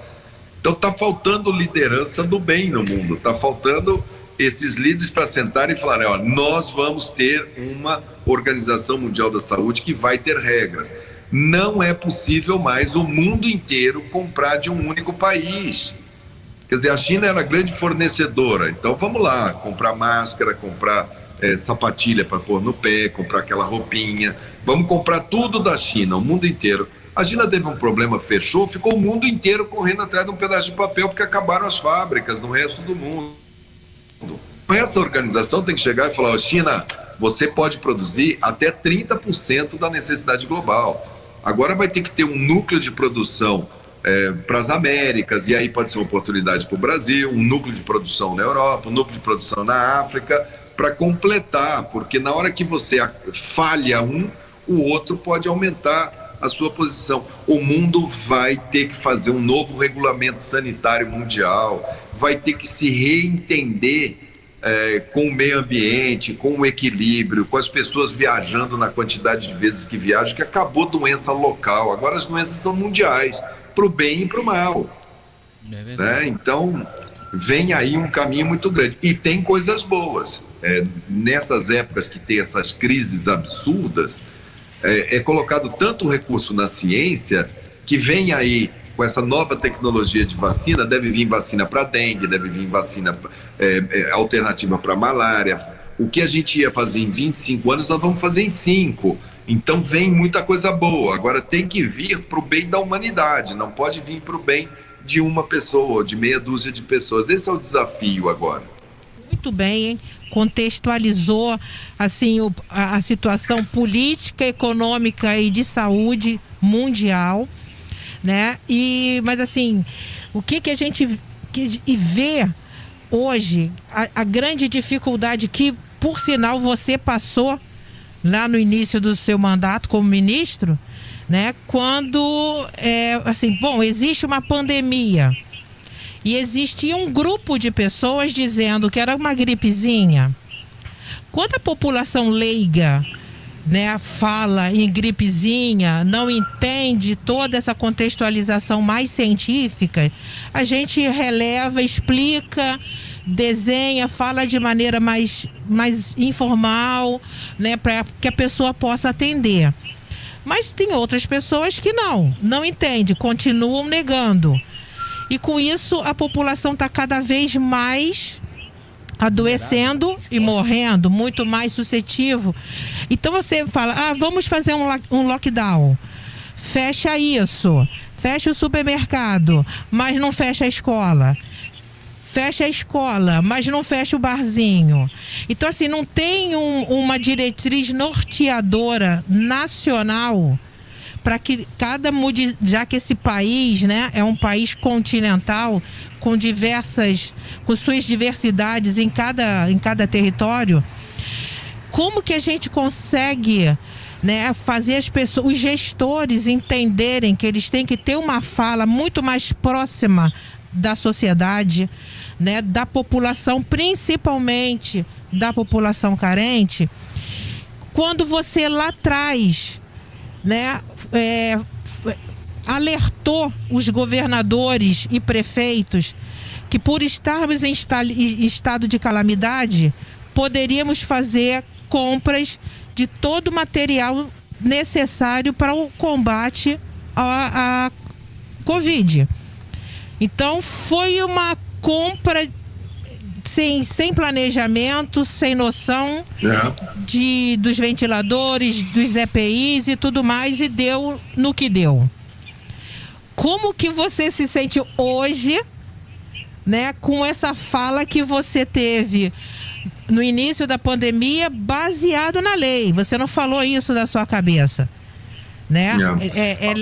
Então está faltando liderança do bem no mundo, está faltando esses líderes para sentarem e falarem, ó, nós vamos ter uma Organização Mundial da Saúde que vai ter regras. Não é possível mais o mundo inteiro comprar de um único país. Quer dizer, a China era a grande fornecedora, então vamos lá, comprar máscara, comprar sapatilha para pôr no pé, comprar aquela roupinha, vamos comprar tudo da China, o mundo inteiro. A China teve um problema, fechou, ficou o mundo inteiro correndo atrás de um pedaço de papel porque acabaram as fábricas no resto do mundo. Essa organização tem que chegar e falar, China, você pode produzir até 30% da necessidade global. Agora vai ter que ter um núcleo de produção para as Américas, e aí pode ser uma oportunidade para o Brasil, um núcleo de produção na Europa, um núcleo de produção na África, para completar, porque na hora que você falha o outro pode aumentar a sua posição. O mundo vai ter que fazer um novo regulamento sanitário mundial, vai ter que se reentender com o meio ambiente, com o equilíbrio, com as pessoas viajando na quantidade de vezes que viajam, que acabou doença local. Agora as doenças são mundiais, para o bem e para o mal. Né? Então, vem aí um caminho muito grande. E tem coisas boas. Nessas épocas que tem essas crises absurdas, é colocado tanto recurso na ciência que vem aí, com essa nova tecnologia de vacina, deve vir vacina para dengue, deve vir vacina alternativa para malária. O que a gente ia fazer em 25 anos, nós vamos fazer em 5. Então vem muita coisa boa. Agora tem que vir para o bem da humanidade, não pode vir para o bem de uma pessoa, de meia dúzia de pessoas. Esse é o desafio agora. Muito bem, hein? Contextualizou assim, a situação política, econômica e de saúde mundial, né? Mas assim, o que a gente vê hoje, a grande dificuldade que, por sinal, você passou lá no início do seu mandato como ministro, né? Quando, existe uma pandemia e existia um grupo de pessoas dizendo que era uma gripezinha. Quando a população leiga, né, fala em gripezinha, não entende toda essa contextualização mais científica, a gente releva, explica, desenha, fala de maneira mais informal, né, para que a pessoa possa atender. Mas tem outras pessoas que não entendem, continuam negando. E com isso a população está cada vez mais adoecendo e morrendo, muito mais suscetível. Então você fala, vamos fazer um lockdown. Fecha isso, fecha o supermercado, mas não fecha a escola. Fecha a escola, mas não fecha o barzinho. Então, assim, não tem uma diretriz norteadora nacional para que já que esse país, né, é um país continental com suas diversidades em cada território, como que a gente consegue, né, fazer os gestores entenderem que eles têm que ter uma fala muito mais próxima da sociedade, né, da população, principalmente da população carente, quando você lá atrás, né, alertou os governadores e prefeitos que, por estarmos em estado de calamidade, poderíamos fazer compras de todo o material necessário para o combate à Covid. Então foi uma compra sem planejamento, sem noção dos ventiladores, dos EPIs e tudo mais, e deu no que deu. Como que você se sente hoje, né, com essa fala que você teve no início da pandemia, baseado na lei? Você não falou isso da sua cabeça, né?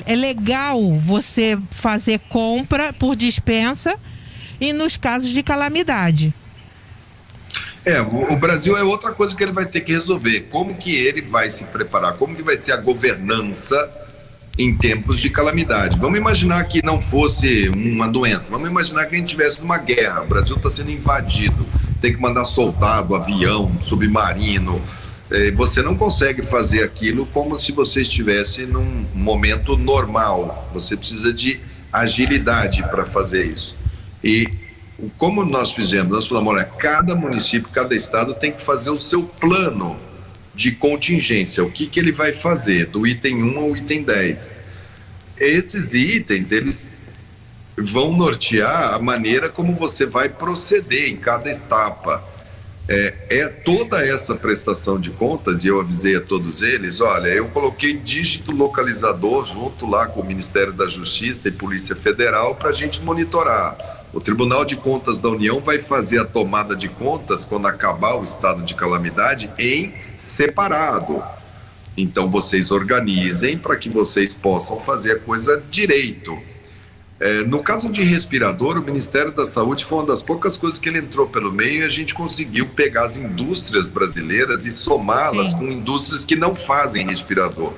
É legal você fazer compra por dispensa e nos casos de calamidade. O Brasil é outra coisa que ele vai ter que resolver. Como que ele vai se preparar? Como que vai ser a governança em tempos de calamidade? Vamos imaginar que não fosse uma doença. Vamos imaginar que a gente estivesse numa guerra. O Brasil está sendo invadido. Tem que mandar soldado, avião, submarino. Você não consegue fazer aquilo como se você estivesse num momento normal. Você precisa de agilidade para fazer isso. E como nós fizemos? Nós falamos, olha, cada município, cada estado tem que fazer o seu plano de contingência. O que ele vai fazer, do item 1 ao item 10. Esses itens, eles vão nortear a maneira como você vai proceder em cada etapa. Toda essa prestação de contas, e eu avisei a todos eles, olha, eu coloquei dígito localizador junto lá com o Ministério da Justiça e Polícia Federal para a gente monitorar. O Tribunal de Contas da União vai fazer a tomada de contas quando acabar o estado de calamidade em separado. Então vocês organizem para que vocês possam fazer a coisa direito. No caso de respirador, o Ministério da Saúde foi uma das poucas coisas que ele entrou pelo meio, e a gente conseguiu pegar as indústrias brasileiras e somá-las com indústrias que não fazem respirador.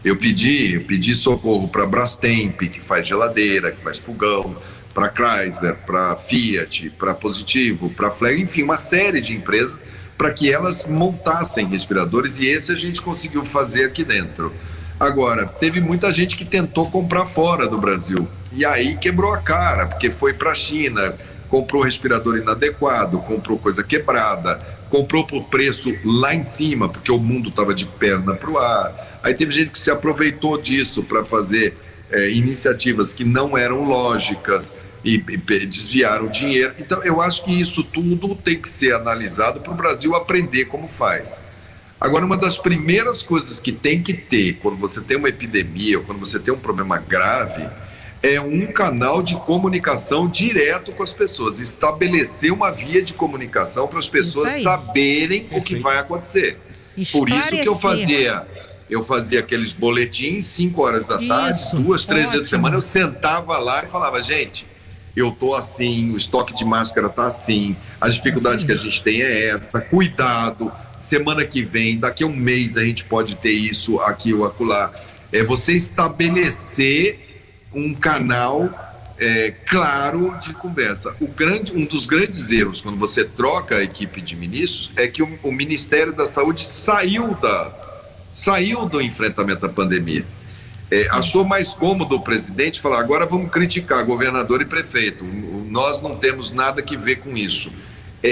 Eu pedi socorro para a Brastemp, que faz geladeira, que faz fogão, para Chrysler, para Fiat, para Positivo, para Flag, enfim, uma série de empresas para que elas montassem respiradores, e esse a gente conseguiu fazer aqui dentro. Agora, teve muita gente que tentou comprar fora do Brasil e aí quebrou a cara, porque foi para a China, comprou respirador inadequado, comprou coisa quebrada, comprou por preço lá em cima, porque o mundo estava de perna para o ar. Aí teve gente que se aproveitou disso para fazer iniciativas que não eram lógicas e desviaram dinheiro. Então, eu acho que isso tudo tem que ser analisado para o Brasil aprender como faz. Agora, uma das primeiras coisas que tem que ter quando você tem uma epidemia ou quando você tem um problema grave é um canal de comunicação direto com as pessoas, estabelecer uma via de comunicação para as pessoas saberem o que vai acontecer. Por isso que eu fazia aqueles boletins 5 horas da tarde, 2, 3 dias de semana, eu sentava lá e falava, gente, eu tô assim, o estoque de máscara tá assim, as dificuldades que a gente tem é essa, cuidado, semana que vem, daqui a um mês a gente pode ter isso aqui ou acolá. É você estabelecer um canal claro de conversa. Um dos grandes erros quando você troca a equipe de ministros é que o Ministério da Saúde saiu do enfrentamento à pandemia. Achou mais cômodo o presidente falar, agora vamos criticar governador e prefeito, nós não temos nada que ver com isso.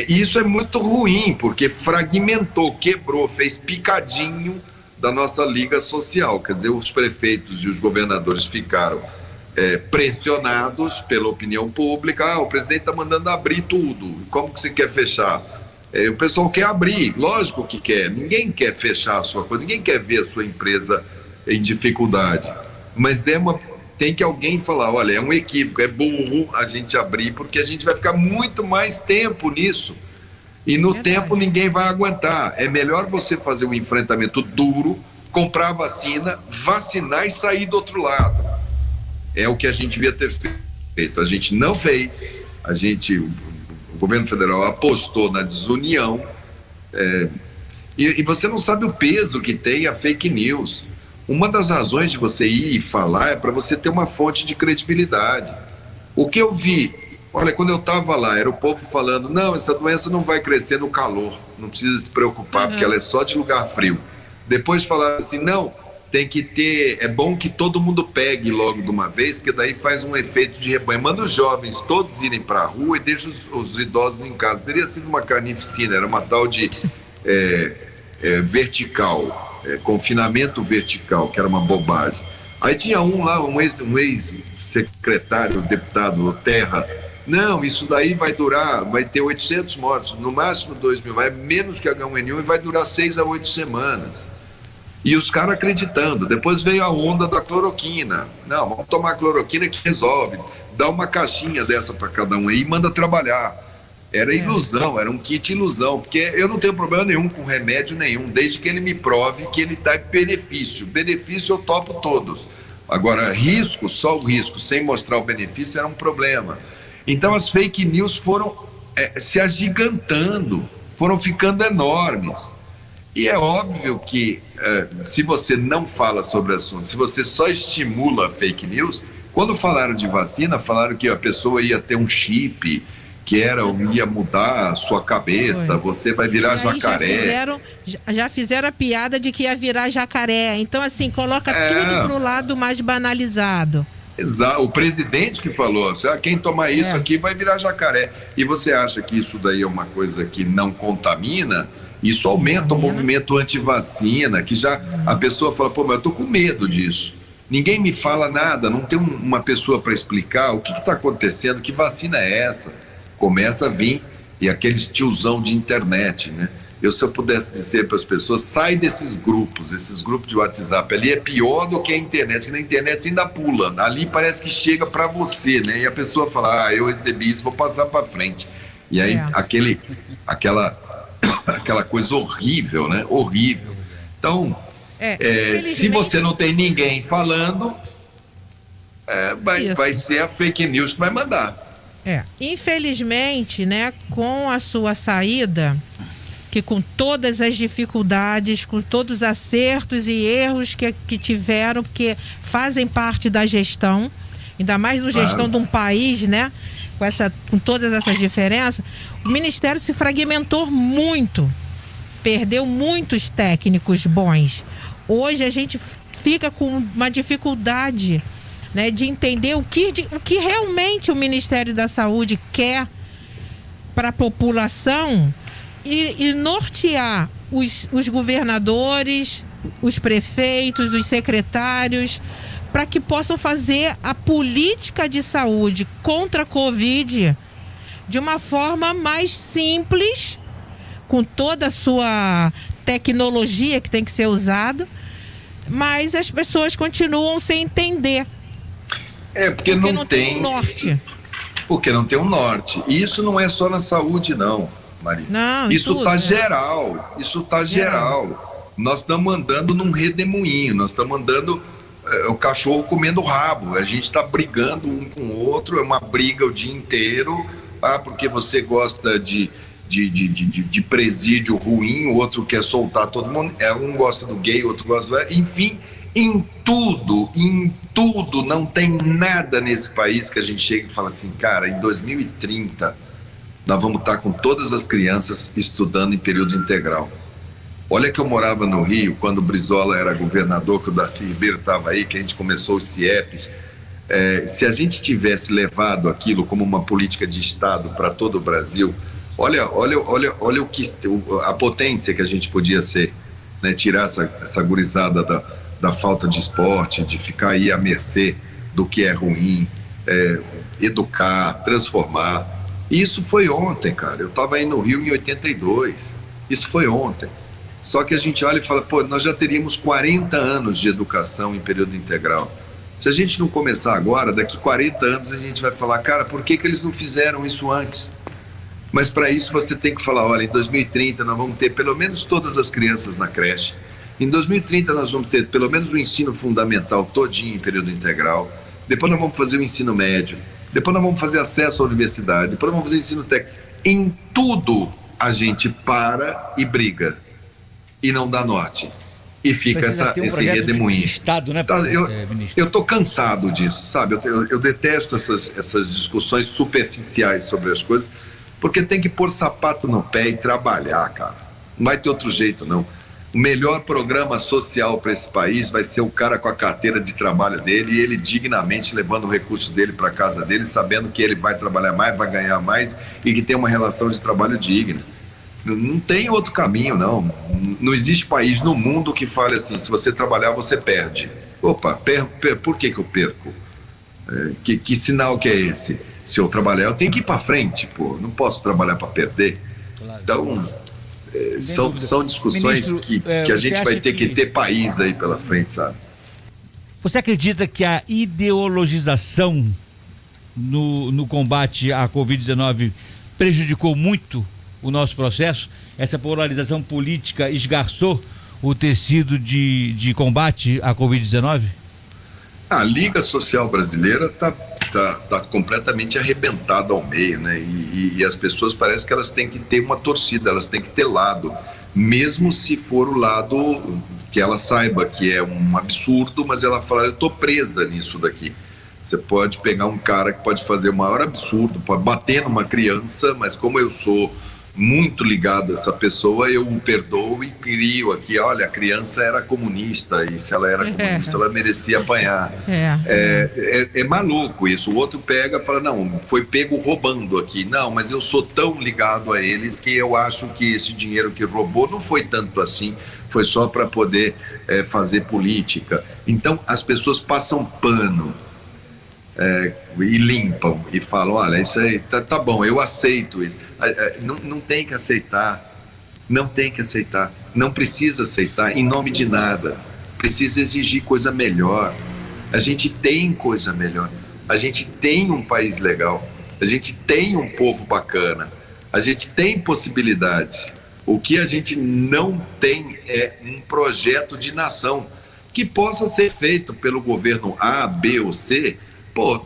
Isso é muito ruim, porque fragmentou, quebrou, fez picadinho da nossa liga social. Quer dizer, os prefeitos e os governadores ficaram pressionados pela opinião pública. O presidente está mandando abrir tudo, como que você quer fechar? O pessoal quer abrir, lógico que quer, ninguém quer fechar a sua coisa, ninguém quer ver a sua empresa em dificuldade, mas tem que alguém falar, olha, é um equívoco, é burro a gente abrir, porque a gente vai ficar muito mais tempo nisso, e no tempo ninguém vai aguentar. É melhor você fazer um enfrentamento duro, comprar vacina, vacinar e sair do outro lado. É o que a gente devia ter feito, a gente não fez, o governo federal apostou na desunião, e você não sabe o peso que tem a fake news. Uma das razões de você ir e falar é para você ter uma fonte de credibilidade. O que eu vi, olha, quando eu estava lá, era o povo falando, não, essa doença não vai crescer no calor, não precisa se preocupar, porque ela é só de lugar frio. Depois falaram assim, não, tem que ter, é bom que todo mundo pegue logo de uma vez, porque daí faz um efeito de rebanho. Manda os jovens todos irem para a rua e deixa os idosos em casa. Teria sido uma carnificina, era uma tal de vertical, confinamento vertical, que era uma bobagem. Aí tinha um ex-secretário, deputado Terra, não, isso daí vai ter 800 mortos, no máximo 2.000, vai menos que H1N1 e vai durar 6 a 8 semanas. E os caras acreditando. Depois veio a onda da cloroquina. Não, vamos tomar cloroquina que resolve. Dá uma caixinha dessa para cada um aí e manda trabalhar. Era ilusão, era um kit ilusão, porque eu não tenho problema nenhum com remédio nenhum, desde que ele me prove que ele dá benefício. Benefício eu topo todos. Agora, risco, só o risco, sem mostrar o benefício, era um problema. Então as fake news foram se agigantando, foram ficando enormes. E é óbvio que se você não fala sobre o assunto, se você só estimula a fake news, quando falaram de vacina, falaram que a pessoa ia ter um chip, que ia mudar a sua cabeça, você vai virar jacaré. Já fizeram a piada de que ia virar jacaré. Então, assim, coloca tudo pro lado mais banalizado. Exato. O presidente que falou, quem tomar isso aqui vai virar jacaré. E você acha que isso daí é uma coisa que não contamina? Isso aumenta o movimento anti-vacina, que já a pessoa fala, pô, mas eu tô com medo disso. Ninguém me fala nada, não tem uma pessoa para explicar o que está acontecendo, que vacina é essa? Começa a vir, e aqueles tiozão de internet, né? Se eu pudesse dizer para as pessoas, sai desses grupos, esses grupos de WhatsApp, ali é pior do que a internet, que na internet você ainda pula, ali parece que chega para você, né? E a pessoa fala, eu recebi isso, vou passar para frente. E aí aquela coisa horrível, né? Horrível. Então, se você não tem ninguém falando, vai ser a fake news que vai mandar. Infelizmente, né, com a sua saída, que com todas as dificuldades, com todos os acertos e erros que tiveram, porque fazem parte da gestão, ainda mais na gestão de um país, né? Com todas essas diferenças, o Ministério se fragmentou muito, perdeu muitos técnicos bons. Hoje a gente fica com uma dificuldade, né, de entender o que realmente o Ministério da Saúde quer para a população e nortear os governadores, os prefeitos, os secretários, para que possam fazer a política de saúde contra a Covid de uma forma mais simples, com toda a sua tecnologia que tem que ser usada, mas as pessoas continuam sem entender. Porque não tem um norte. Porque não tem um norte. E isso não é só na saúde, não, Maria. Não, isso está geral. Isso está geral. Nós estamos andando num redemoinho, nós estamos andando o cachorro comendo rabo. A gente está brigando um com o outro, é uma briga o dia inteiro. Porque você gosta de presídio ruim, o outro quer soltar todo mundo. Um gosta do gay, o outro gosta do... Enfim, em tudo, não tem nada nesse país que a gente chega e fala assim, cara, em 2030 nós vamos estar com todas as crianças estudando em período integral. Olha que eu morava no Rio, quando o Brizola era governador, que o Darcy Ribeiro estava aí, que a gente começou os CIEPs. Se a gente tivesse levado aquilo como uma política de Estado para todo o Brasil, olha a potência que a gente podia ser, né? Tirar essa gurizada da falta de esporte, de ficar aí à mercê do que é ruim, educar, transformar. E isso foi ontem, cara. Eu estava aí no Rio em 82. Isso foi ontem. Só que a gente olha e fala, nós já teríamos 40 anos de educação em período integral. Se a gente não começar agora, daqui 40 anos a gente vai falar, cara, por que eles não fizeram isso antes? Mas para isso você tem que falar, olha, em 2030 nós vamos ter pelo menos todas as crianças na creche. Em 2030 nós vamos ter pelo menos o ensino fundamental todinho em período integral. Depois nós vamos fazer o ensino médio. Depois nós vamos fazer acesso à universidade. Depois nós vamos fazer o ensino técnico. Em tudo a gente para e briga. E não dá norte. E fica esse redemoinho. Estado, né, eu estou cansado disso, sabe? Eu detesto essas discussões superficiais sobre as coisas, porque tem que pôr sapato no pé e trabalhar, cara. Não vai ter outro jeito, não. O melhor programa social para esse país vai ser o cara com a carteira de trabalho dele e ele dignamente levando o recurso dele para casa dele, sabendo que ele vai trabalhar mais, vai ganhar mais e que tem uma relação de trabalho digna. Não tem outro caminho, não. Não existe país no mundo que fale assim, se você trabalhar, você perde. Opa, por que eu perco? Que sinal que é esse? Se eu trabalhar, eu tenho que ir para frente, não posso trabalhar para perder. Claro. Então, são discussões que a gente vai ter que ter país aí pela frente, sabe? Você acredita que a ideologização no combate à Covid-19 prejudicou muito o nosso processo? Essa polarização política esgarçou o tecido de combate à Covid-19? A Liga Social Brasileira está completamente arrebentada ao meio, né? E as pessoas parece que elas têm que ter uma torcida, elas têm que ter lado, mesmo se for o lado que ela saiba que é um absurdo, mas ela fala, eu estou presa nisso daqui. Você pode pegar um cara que pode fazer o maior absurdo, pode bater numa criança, mas como eu sou muito ligado a essa pessoa, eu o perdoo e crio aqui, olha, a criança era comunista e se ela era comunista, ela merecia apanhar. É maluco isso. O outro pega e fala, não, foi pego roubando aqui. Não, mas eu sou tão ligado a eles que eu acho que esse dinheiro que roubou não foi tanto assim, foi só para poder fazer política. Então, as pessoas passam pano. E limpam e falam, olha, isso aí tá bom, eu aceito isso. Não tem que aceitar, não precisa aceitar em nome de nada, precisa exigir coisa melhor. A gente tem coisa melhor, a gente tem um país legal, a gente tem um povo bacana, a gente tem possibilidades. O que a gente não tem é um projeto de nação que possa ser feito pelo governo A, B ou C.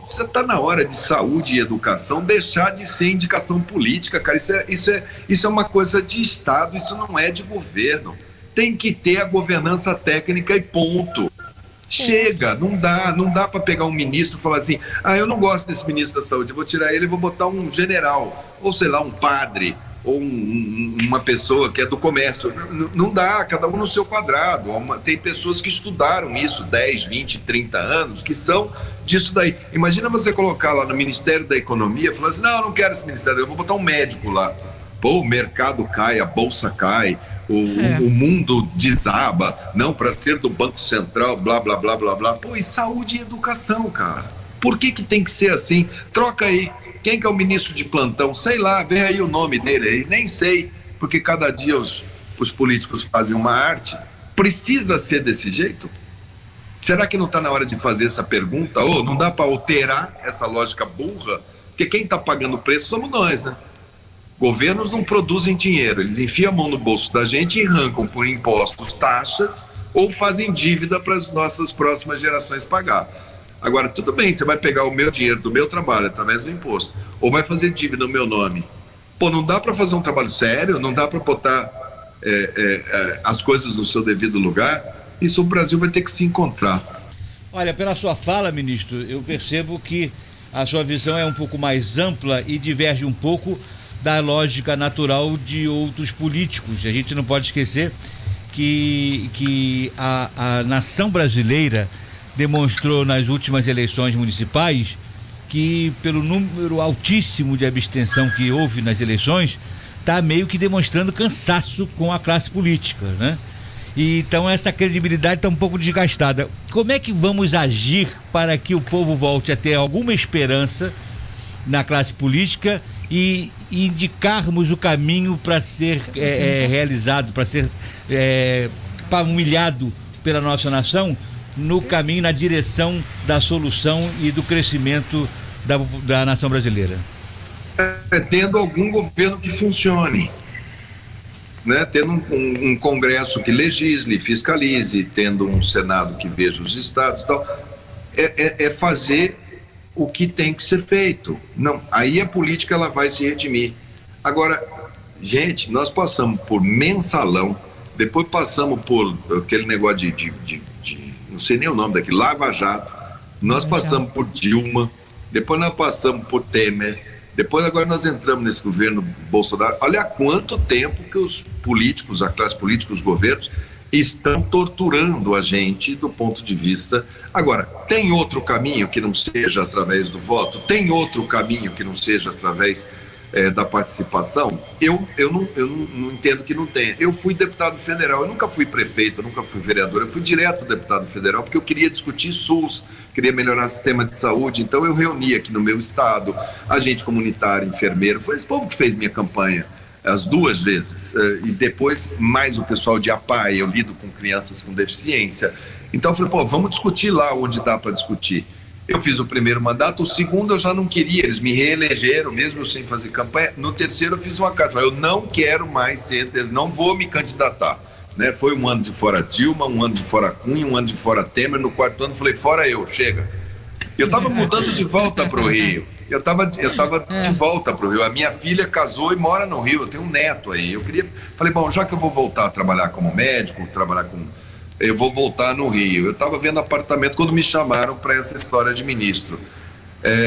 Você está na hora de saúde e educação deixar de ser indicação política, cara. Isso é uma coisa de Estado, isso não é de governo. Tem que ter a governança técnica e ponto. Chega, não dá para pegar um ministro e falar assim, eu não gosto desse ministro da saúde, eu vou tirar ele e vou botar um general, ou sei lá, um padre, ou uma pessoa que é do comércio. Não dá, cada um no seu quadrado. Tem pessoas que estudaram isso 10, 20, 30 anos, que são disso daí. Imagina você colocar lá no Ministério da Economia e falar assim, não, eu não quero esse ministério, eu vou botar um médico lá. Pô, o mercado cai, a bolsa cai, o mundo desaba, não, para ser do Banco Central, blá, blá, blá, blá, blá. Pô, e saúde e educação, cara? Por que tem que ser assim? Troca aí. Quem que é o ministro de plantão? Sei lá, vê aí o nome dele aí. Nem sei, porque cada dia os políticos fazem uma arte. Precisa ser desse jeito? Será que não está na hora de fazer essa pergunta? Ou não dá para alterar essa lógica burra? Porque quem está pagando o preço somos nós, né? Governos não produzem dinheiro, eles enfiam a mão no bolso da gente e arrancam por impostos, taxas, ou fazem dívida para as nossas próximas gerações pagar. Agora, tudo bem, você vai pegar o meu dinheiro do meu trabalho através do imposto, ou vai fazer dívida no meu nome. Pô, não dá para fazer um trabalho sério, não dá para botar as coisas no seu devido lugar. Isso o Brasil vai ter que se encontrar. Olha, pela sua fala, ministro, eu percebo que a sua visão é um pouco mais ampla e diverge um pouco da lógica natural de outros políticos. A gente não pode esquecer que a nação brasileira demonstrou nas últimas eleições municipais que, pelo número altíssimo de abstenção que houve nas eleições, está meio que demonstrando cansaço com a classe política, né? E então essa credibilidade está um pouco desgastada. Como é que vamos agir para que o povo volte a ter alguma esperança na classe política e indicarmos o caminho para ser realizado, para ser humilhado pela nossa nação, no caminho, na direção da solução e do crescimento da nação brasileira? Tendo algum governo que funcione, né? Tendo um Congresso que legisle, fiscalize, tendo um Senado que veja os estados e tal, fazer o que tem que ser feito. Não, aí a política ela vai se redimir. Agora, gente, nós passamos por mensalão, depois passamos por aquele negócio de não sei nem o nome daquilo, Lava Jato, nós passamos por Dilma, depois nós passamos por Temer, depois agora nós entramos nesse governo Bolsonaro. Olha há quanto tempo que os políticos, a classe política, os governos estão torturando a gente do ponto de vista... Agora, tem outro caminho que não seja através do voto? Tem outro caminho que não seja através da participação? Eu não entendo que não tenha. Eu fui deputado federal, eu nunca fui prefeito, eu nunca fui vereador, eu fui direto deputado federal porque eu queria discutir SUS, queria melhorar o sistema de saúde, então eu reuni aqui no meu estado agente comunitário, enfermeiro, foi esse povo que fez minha campanha as duas vezes, e depois mais o pessoal de APAE, eu lido com crianças com deficiência, então eu falei, vamos discutir lá onde dá para discutir. Eu fiz o primeiro mandato, o segundo eu já não queria, eles me reelegeram, mesmo sem fazer campanha. No terceiro eu fiz uma carta, eu não quero mais ser, não vou me candidatar, né? Foi um ano de fora Dilma, um ano de fora Cunha, um ano de fora Temer, no quarto ano falei, fora eu, chega. Eu estava mudando de volta para o Rio, eu estava de volta para o Rio, a minha filha casou e mora no Rio, eu tenho um neto aí, falei, bom, já que eu vou voltar a trabalhar como médico, eu vou voltar no Rio. Eu estava vendo apartamento quando me chamaram para essa história de ministro.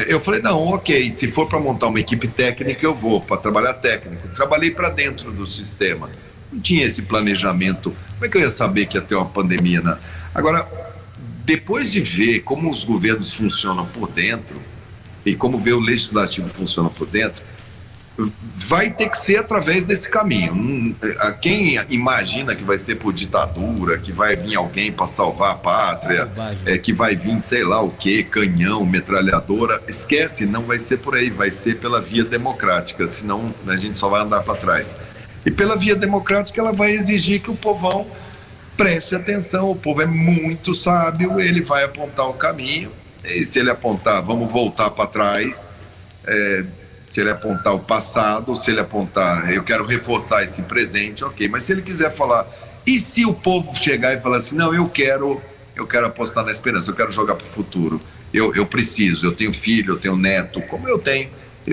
Eu falei, não, ok, se for para montar uma equipe técnica, eu vou, para trabalhar técnico. Trabalhei para dentro do sistema. Não tinha esse planejamento. Como é que eu ia saber que ia ter uma pandemia, né? Agora, depois de ver como os governos funcionam por dentro e como ver o legislativo funciona por dentro, vai ter que ser através desse caminho. Quem imagina que vai ser por ditadura, que vai vir alguém para salvar a pátria, que vai vir sei lá o que, canhão, metralhadora, esquece, não vai ser por aí, vai ser pela via democrática, senão a gente só vai andar para trás. E pela via democrática ela vai exigir que o povão preste atenção, o povo é muito sábio, ele vai apontar o caminho, e se ele apontar, vamos voltar para trás, se ele apontar o passado, se ele apontar, eu quero reforçar esse presente, ok, mas se ele quiser falar, e se o povo chegar e falar assim, não, eu quero apostar na esperança, eu quero jogar para o futuro, eu preciso, eu tenho filho, eu tenho neto, como eu tenho,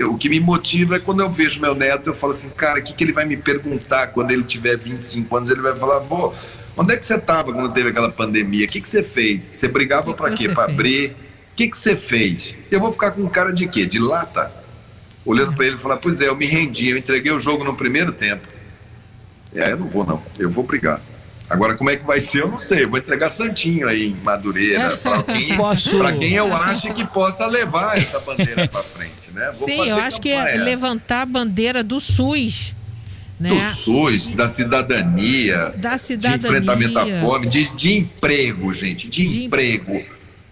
o que me motiva é quando eu vejo meu neto, eu falo assim, cara, o que ele vai me perguntar quando ele tiver 25 anos, ele vai falar, vô, Onde é que você estava quando teve aquela pandemia? O que você fez? Você brigava para quê? Para abrir? O que você fez? Eu vou ficar com cara de quê? De lata? Olhando para ele e falar, pois é, eu me rendi, eu entreguei o jogo no primeiro tempo. Eu não vou não, eu vou brigar. Agora, como é que vai ser, eu não sei. Eu vou entregar Santinho aí em Madureira, para quem eu acho que possa levar essa bandeira para frente, né? Sim, eu acho que é levantar a bandeira do SUS. Né? Do SUS, da cidadania, de enfrentamento à fome, de emprego, gente, de emprego.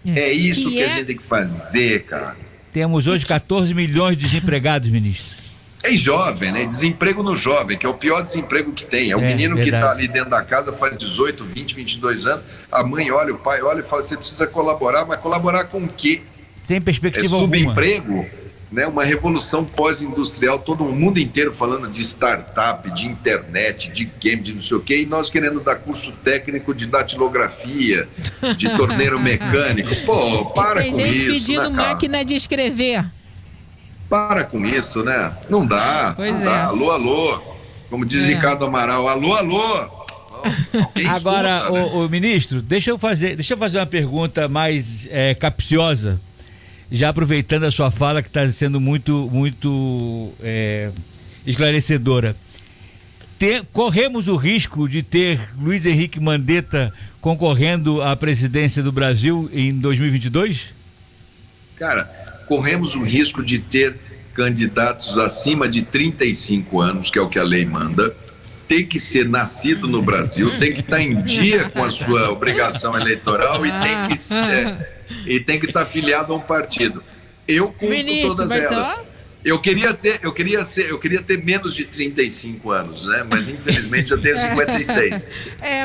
É isso que a gente tem que fazer, cara. Temos hoje 14 milhões de desempregados, ministro. É jovem, né? Desemprego no jovem, que é o pior desemprego que tem. É o menino que está ali dentro da casa, faz 18, 20, 22 anos. A mãe olha, o pai olha e fala, você precisa colaborar, mas colaborar com o quê? Sem perspectiva alguma. Subemprego, né? Uma revolução pós-industrial, todo o mundo inteiro falando de startup, de internet, de game, de não sei o quê, e nós querendo dar curso técnico de datilografia, de torneiro mecânico. Pô, para com isso. Tem gente pedindo máquina de escrever. Para com isso, né? Não dá, dá. Alô, alô. Como diz Ricardo Amaral, alô, alô. Agora, escuta, né? o ministro, deixa eu fazer uma pergunta mais capciosa, já aproveitando a sua fala que está sendo muito esclarecedora. Corremos o risco de ter Luiz Henrique Mandetta concorrendo à presidência do Brasil em 2022? Cara, corremos o risco de ter candidatos acima de 35 anos, que é o que a lei manda, tem que ser nascido no Brasil, tem que estar em dia com a sua obrigação eleitoral e tem que estar afiliado a um partido. Eu cumpro todas elas. Eu queria ter menos de 35 anos, né? Mas infelizmente já tenho 56.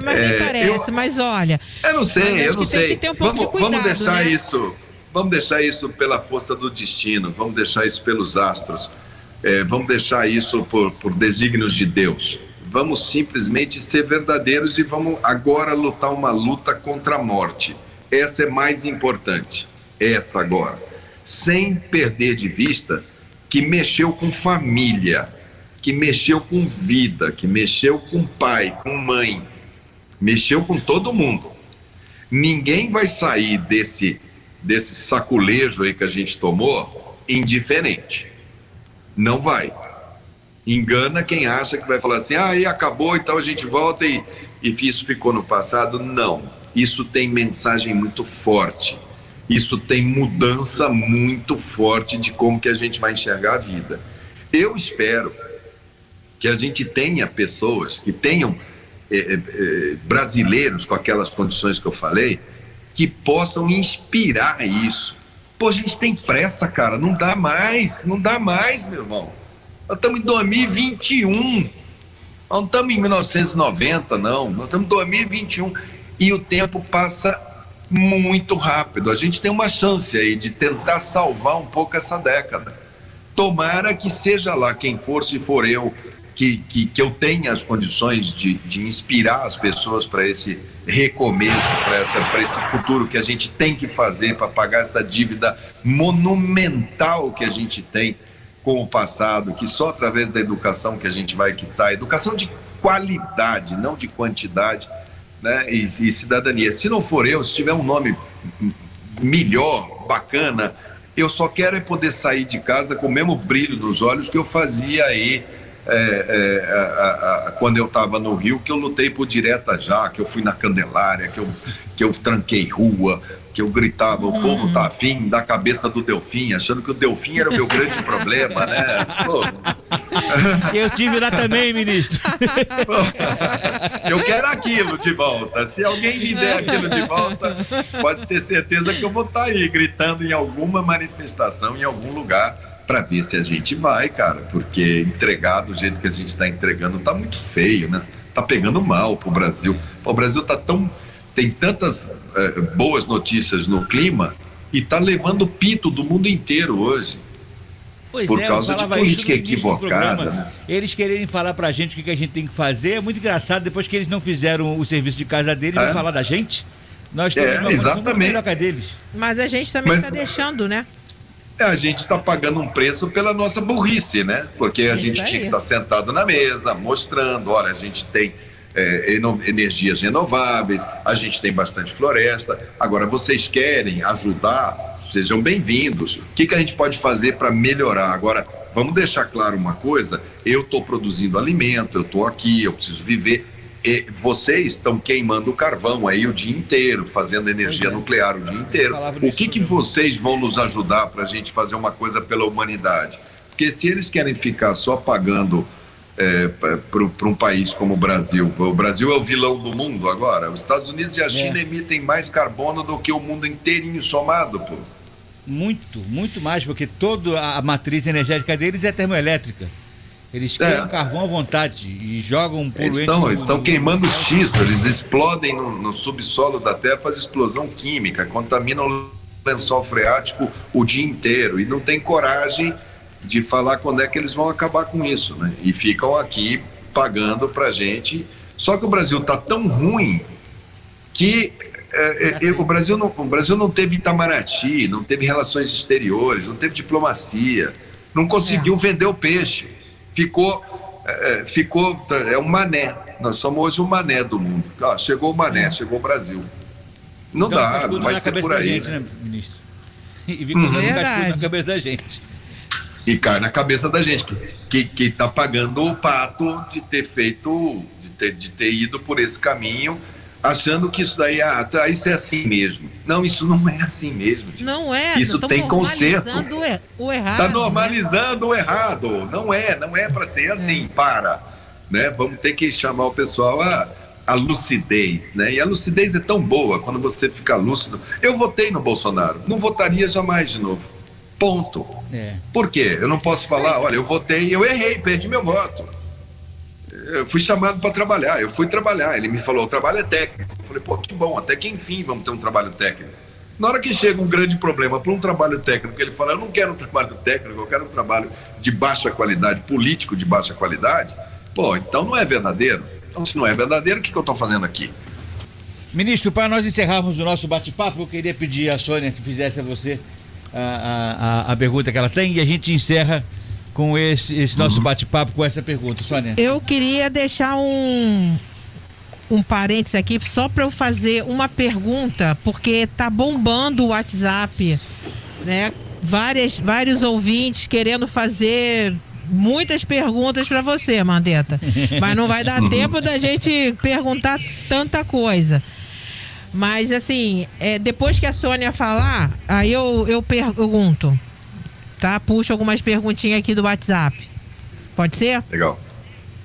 Mas nem parece, mas olha. Eu não sei. Tem que ter um pouco de cuidado, vamos deixar né? isso. Vamos deixar isso pela força do destino, vamos deixar isso pelos astros, vamos deixar isso por desígnios de Deus. Vamos simplesmente ser verdadeiros e vamos agora lutar uma luta contra a morte. Essa é mais importante, essa agora. Sem perder de vista que mexeu com família, que mexeu com vida, que mexeu com pai, com mãe, mexeu com todo mundo. Ninguém vai sair desse saculejo aí que a gente tomou indiferente. Não vai. Engana quem acha que vai falar assim, e acabou, então a gente volta e isso ficou no passado. Não. Isso tem mensagem muito forte. Isso tem mudança muito forte de como que a gente vai enxergar a vida. Eu espero que a gente tenha pessoas que tenham brasileiros com aquelas condições que eu falei, que possam inspirar isso. Pô, a gente tem pressa, cara, não dá mais, meu irmão. Nós estamos em 2021, não estamos em 1990, não, nós estamos em 2021 e o tempo passa muito rápido. A gente tem uma chance aí de tentar salvar um pouco essa década. Tomara que seja lá quem for, se for eu, que eu tenha as condições de inspirar as pessoas para esse recomeço, para esse futuro que a gente tem que fazer para pagar essa dívida monumental que a gente tem com o passado, que só através da educação que a gente vai quitar, educação de qualidade, não de quantidade, né? E cidadania. Se não for eu, se tiver um nome melhor, bacana, eu só quero é poder sair de casa com o mesmo brilho nos olhos que eu fazia aí quando eu estava no Rio, que eu lutei por Direta Já, que eu fui na Candelária, que eu tranquei rua, que eu gritava, o povo tá afim da cabeça do Delfim, achando que o Delfim era o meu grande problema, né? Pô. Eu tive lá também, ministro. Eu quero aquilo de volta. Se alguém me der aquilo de volta, pode ter certeza que eu vou estar aí gritando em alguma manifestação, em algum lugar, para ver se a gente vai, cara, porque entregar do jeito que a gente está entregando tá muito feio, né? Tá pegando mal pro Brasil. O Brasil tem tantas boas notícias no clima e tá levando pito do mundo inteiro hoje. Por causa de política equivocada, né? Eles quererem falar pra gente o que a gente tem que fazer é muito engraçado. Depois que eles não fizeram o serviço de casa deles, vão falar da gente. Nós estamos numa condição melhor que a deles. Mas a gente também está deixando, né? A gente está pagando um preço pela nossa burrice, né? Porque a gente tinha que estar sentado na mesa, mostrando, olha, a gente tem energias renováveis, a gente tem bastante floresta. Agora, vocês querem ajudar, sejam bem-vindos. O que a gente pode fazer para melhorar? Agora, vamos deixar claro uma coisa, eu estou produzindo alimento, eu estou aqui, eu preciso viver. E vocês estão queimando carvão aí o dia inteiro, fazendo energia nuclear o dia inteiro. O que vocês vão nos ajudar para a gente fazer uma coisa pela humanidade? Porque se eles querem ficar só pagando para um país como o Brasil é o vilão do mundo agora. Os Estados Unidos e a China emitem mais carbono do que o mundo inteirinho somado, pô. Muito mais, porque toda a matriz energética deles é termoelétrica. Eles queimam carvão à vontade e jogam poluente. Eles estão queimando xisto, eles explodem no subsolo da Terra, fazem explosão química, contaminam o lençol freático o dia inteiro e não tem coragem de falar quando é que eles vão acabar com isso, né? E ficam aqui pagando pra gente. Só que o Brasil tá tão ruim que o Brasil não teve Itamaraty, não teve relações exteriores, não teve diplomacia, não conseguiu vender o peixe. Ficou um mané. Nós somos hoje o mané do mundo. Chegou o mané, chegou o Brasil. Não então, dá, não vai ser por aí. Gente, né, ministro? E fica na cabeça da gente. E cai na cabeça da gente, que está pagando o pato de ter feito, de ter ido por esse caminho, achando que isso daí, isso é assim mesmo. Não, isso não é assim mesmo. Gente. Não é. Isso tem conserto. O errado. Está normalizando o errado. Não é para ser assim. Para. Né? Vamos ter que chamar o pessoal a lucidez, né? E a lucidez é tão boa quando você fica lúcido. Eu votei no Bolsonaro. Não votaria jamais de novo. Ponto. Por quê? Eu não posso falar, olha, eu votei, eu errei, perdi meu voto. Eu fui chamado para trabalhar, eu fui trabalhar. Ele me falou, o trabalho é técnico. Eu falei, pô, que bom, até que enfim vamos ter um trabalho técnico. Na hora que chega um grande problema para um trabalho técnico, ele fala, eu não quero um trabalho técnico, eu quero um trabalho de baixa qualidade, político de baixa qualidade. Pô, então não é verdadeiro. Então, se não é verdadeiro, o que eu estou fazendo aqui? Ministro, para nós encerrarmos o nosso bate-papo, eu queria pedir à Sônia que fizesse a você a pergunta que ela tem e a gente encerra com esse nosso bate-papo com essa pergunta. Sônia. Eu queria deixar um parênteses aqui só para eu fazer uma pergunta, porque tá bombando o WhatsApp, né? Vários ouvintes querendo fazer muitas perguntas para você, Mandetta, mas não vai dar tempo da gente perguntar tanta coisa. Mas assim, depois que a Sônia falar, aí eu pergunto, tá? Puxo algumas perguntinhas aqui do WhatsApp. Pode ser? Legal.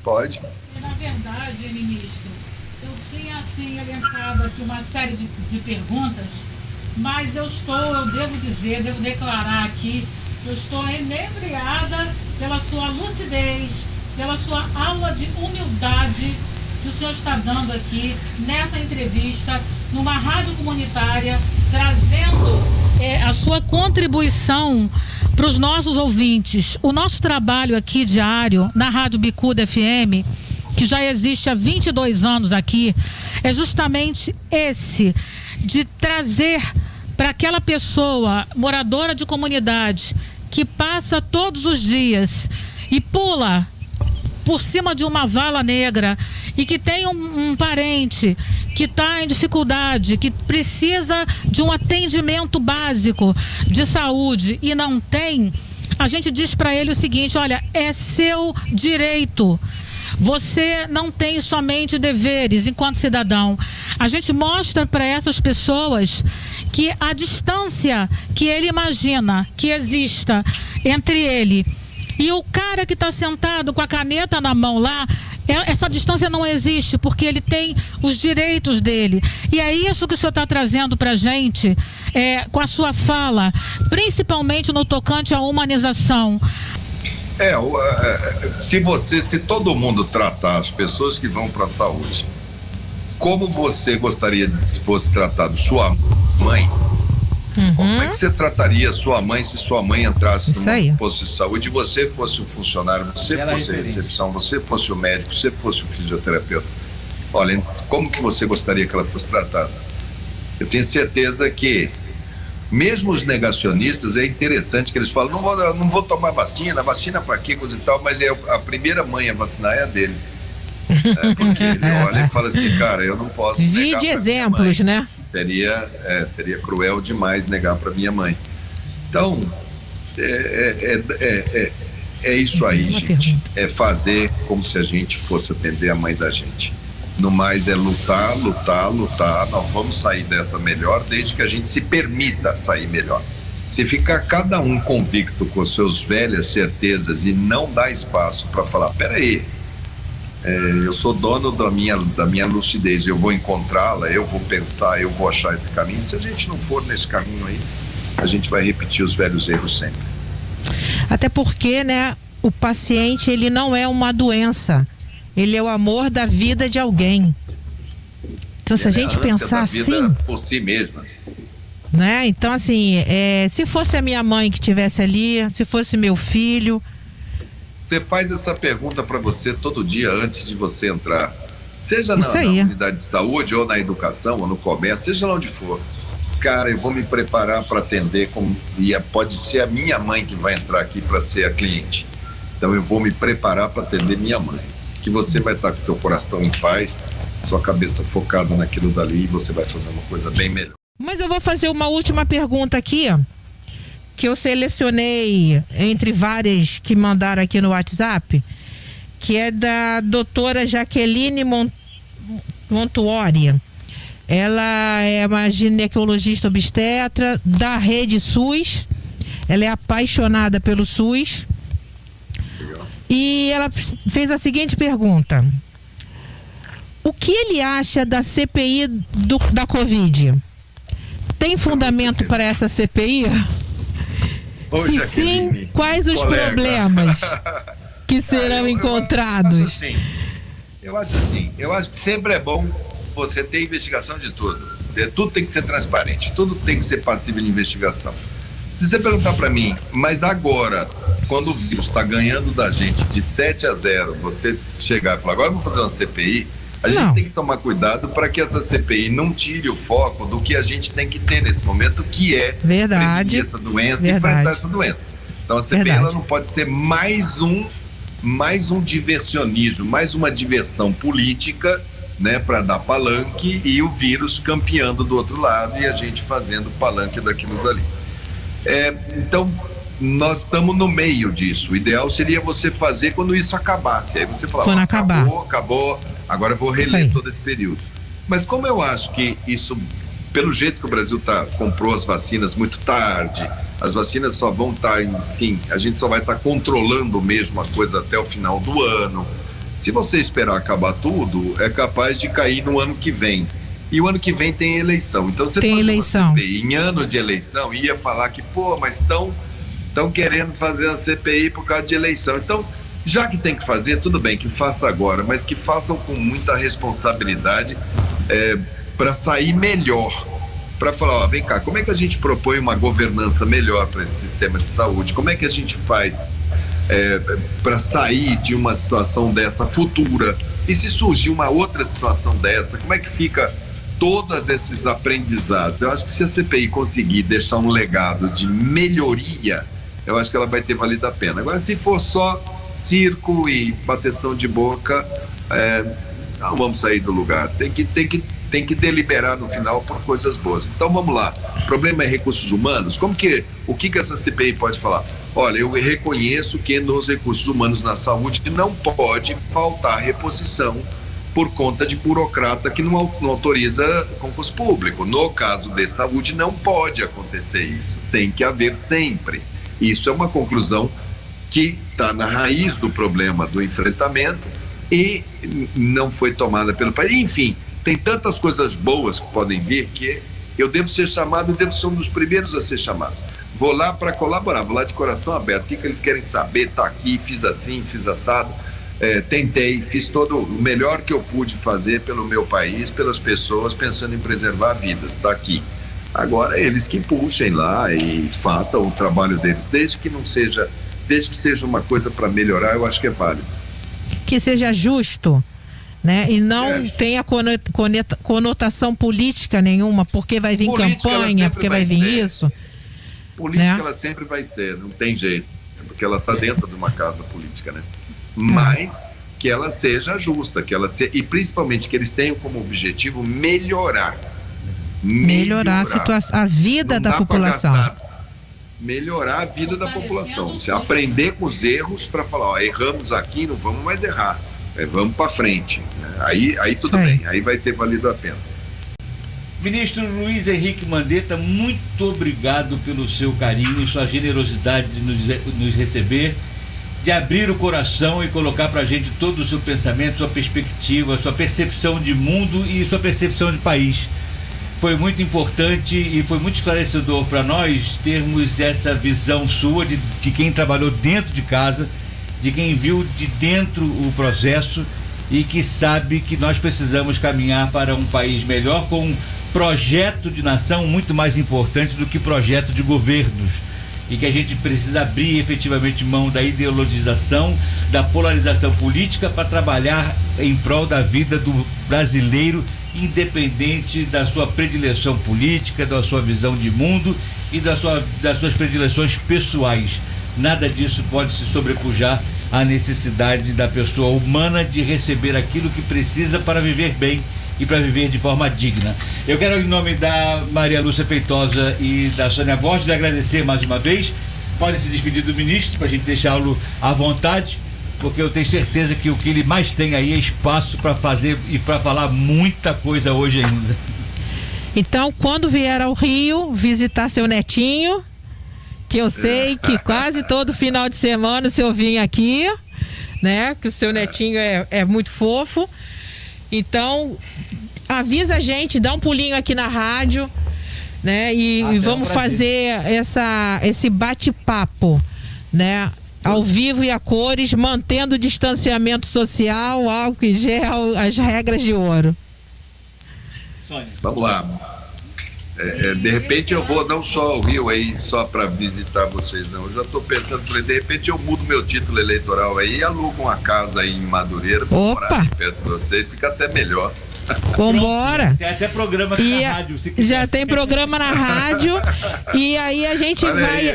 Pode. Na verdade, ministro, eu tinha assim elencado aqui uma série de perguntas, mas eu devo declarar aqui, eu estou inebriada pela sua lucidez, pela sua aula de humildade que o senhor está dando aqui nessa entrevista, numa rádio comunitária, trazendo a sua contribuição para os nossos ouvintes. O nosso trabalho aqui diário na Rádio Bicuda FM, que já existe há 22 anos aqui, é justamente esse, de trazer para aquela pessoa moradora de comunidade que passa todos os dias e pula por cima de uma vala negra e que tem um parente que está em dificuldade, que precisa de um atendimento básico de saúde e não tem, a gente diz para ele o seguinte, olha, é seu direito. Você não tem somente deveres enquanto cidadão. A gente mostra para essas pessoas que a distância que ele imagina que exista entre ele e o cara que está sentado com a caneta na mão lá, essa distância não existe, porque ele tem os direitos dele. E é isso que o senhor está trazendo para a gente, com a sua fala, principalmente no tocante à humanização. Se todo mundo tratar as pessoas que vão para a saúde como você gostaria de se fosse tratado sua mãe, como é que você trataria sua mãe se sua mãe entrasse num posto de saúde e você fosse o funcionário, você fosse a recepção, você fosse o médico, você fosse o fisioterapeuta? Olha, como que você gostaria que ela fosse tratada? Eu tenho certeza que mesmo os negacionistas, é interessante que eles falam, não vou tomar vacina para quê, coisa e tal, mas a primeira mãe a vacinar é a dele. Porque ele olha e fala assim, cara, eu não posso negar de exemplos, né? Seria cruel demais negar para minha mãe. Então, é isso aí, gente. É fazer como se a gente fosse atender a mãe da gente. No mais é lutar. Nós vamos sair dessa melhor desde que a gente se permita sair melhor. Se ficar cada um convicto com suas velhas certezas e não dar espaço para falar, peraí, eu sou dono da minha lucidez, eu vou encontrá-la, eu vou pensar, eu vou achar esse caminho. Se a gente não for nesse caminho aí, a gente vai repetir os velhos erros sempre. Até porque, né, o paciente, ele não é uma doença, ele é o amor da vida de alguém. Então, se a gente pensar assim, por si mesma, né? Então, assim, se fosse a minha mãe que estivesse ali, se fosse meu filho. Você faz essa pergunta para você todo dia antes de você entrar, seja na unidade de saúde ou na educação ou no comércio, seja lá onde for. Cara, eu vou me preparar para atender e pode ser a minha mãe que vai entrar aqui para ser a cliente. Então eu vou me preparar para atender minha mãe. Que você vai estar com seu coração em paz, sua cabeça focada naquilo dali, e você vai fazer uma coisa bem melhor. Mas eu vou fazer uma última pergunta aqui, que eu selecionei entre várias que mandaram aqui no WhatsApp, que é da doutora Jaqueline Montuori. Ela é uma ginecologista obstetra da Rede SUS. Ela é apaixonada pelo SUS. E ela fez a seguinte pergunta: o que ele acha da CPI da Covid? Tem fundamento para essa CPI? Se sim, quais os problemas que serão encontrados? Eu acho que sempre é bom você ter investigação de tudo. Tudo tem que ser transparente, tudo tem que ser passível de investigação. Se você perguntar para mim, mas agora, quando o vírus está ganhando da gente de 7-0, você chegar e falar, agora vamos fazer uma CPI, a gente tem que tomar cuidado para que essa CPI não tire o foco do que a gente tem que ter nesse momento, que é prevenir essa doença e enfrentar essa doença. Então a CPI ela não pode ser mais um diversionismo, mais uma diversão política, né, para dar palanque e o vírus campeando do outro lado e a gente fazendo palanque daquilo dali. Então nós estamos no meio disso. O ideal seria você fazer quando isso acabasse. Aí você fala, acabou, agora eu vou reler todo esse período. Mas como eu acho que isso, pelo jeito que o Brasil comprou as vacinas muito tarde, as vacinas só vão estar, a gente só vai estar controlando mesmo a coisa até o final do ano. Se você esperar acabar tudo, é capaz de cair no ano que vem. E o ano que vem tem eleição. Então você tem eleição. CPI, em ano de eleição, ia falar que, mas estão querendo fazer a CPI por causa de eleição. Então, já que tem que fazer, tudo bem, que faça agora, mas que façam com muita responsabilidade para sair melhor. Para falar, vem cá, como é que a gente propõe uma governança melhor para esse sistema de saúde? Como é que a gente faz para sair de uma situação dessa futura? E se surgir uma outra situação dessa, como é que fica todos esses aprendizados? Eu acho que se a CPI conseguir deixar um legado de melhoria, eu acho que ela vai ter valido a pena. Agora, se for só circo e bateção de boca, não vamos sair do lugar. Tem que deliberar no final por coisas boas. Então vamos lá. O problema é recursos humanos. O que essa CPI pode falar? Olha, eu reconheço que nos recursos humanos na saúde não pode faltar reposição por conta de burocrata que não autoriza concurso público. No caso de saúde não pode acontecer isso. Tem que haver sempre. Isso é uma conclusão que está na raiz do problema do enfrentamento e não foi tomada pelo país. Enfim, tem tantas coisas boas que podem vir que eu devo ser chamado, eu devo ser um dos primeiros a ser chamado. Vou lá para colaborar, vou lá de coração aberto. O que eles querem saber? Tá aqui, fiz assim, fiz assado. Tentei, fiz todo o melhor que eu pude fazer pelo meu país, pelas pessoas, pensando em preservar vidas. Está aqui. Agora eles que puxem lá e façam o trabalho deles, desde que seja uma coisa para melhorar, eu acho que é válido. Que seja justo, né? E não tenha conotação política nenhuma, porque vai vir campanha, porque vai vir isso. Política, né? Ela sempre vai ser, não tem jeito, porque ela está dentro de uma casa política, né? Mas que ela seja justa, e principalmente que eles tenham como objetivo melhorar a vida da população. Melhorar a vida da população. Você aprender com os erros para falar, erramos aqui, não vamos mais errar. Vamos para frente. Aí tudo bem, aí vai ter valido a pena. Ministro Luiz Henrique Mandetta, muito obrigado pelo seu carinho, sua generosidade de nos receber, de abrir o coração e colocar para a gente todo o seu pensamento, sua perspectiva, sua percepção de mundo e sua percepção de país. Foi muito importante e foi muito esclarecedor para nós termos essa visão sua de quem trabalhou dentro de casa, de quem viu de dentro o processo e que sabe que nós precisamos caminhar para um país melhor com um projeto de nação muito mais importante do que projeto de governos, e que a gente precisa abrir efetivamente mão da ideologização, da polarização política para trabalhar em prol da vida do brasileiro, independente da sua predileção política, da sua visão de mundo e das suas predileções pessoais. Nada disso pode se sobrepujar à necessidade da pessoa humana de receber aquilo que precisa para viver bem e para viver de forma digna. Eu quero, em nome da Maria Lúcia Feitosa e da Sônia Borges, agradecer mais uma vez. Pode se despedir do ministro para a gente deixá-lo à vontade, porque eu tenho certeza que o que ele mais tem aí é espaço para fazer e para falar muita coisa hoje ainda. Então, quando vier ao Rio visitar seu netinho, que eu sei que quase todo final de semana o senhor vinha aqui, né? Que o seu netinho é muito fofo. Então, avisa a gente, dá um pulinho aqui na rádio, né? E vamos fazer esse bate-papo, né? Ao vivo e a cores, mantendo o distanciamento social, álcool e gel, as regras de ouro. Sônia. Vamos lá. De repente eu vou não só ao Rio aí, só para visitar vocês, não. Eu já estou pensando, de repente eu mudo meu título eleitoral aí e alugo uma casa aí em Madureira para morar aqui perto de vocês, fica até melhor. Vambora. Tem até programa aqui na rádio. Já tem programa na rádio. E aí a gente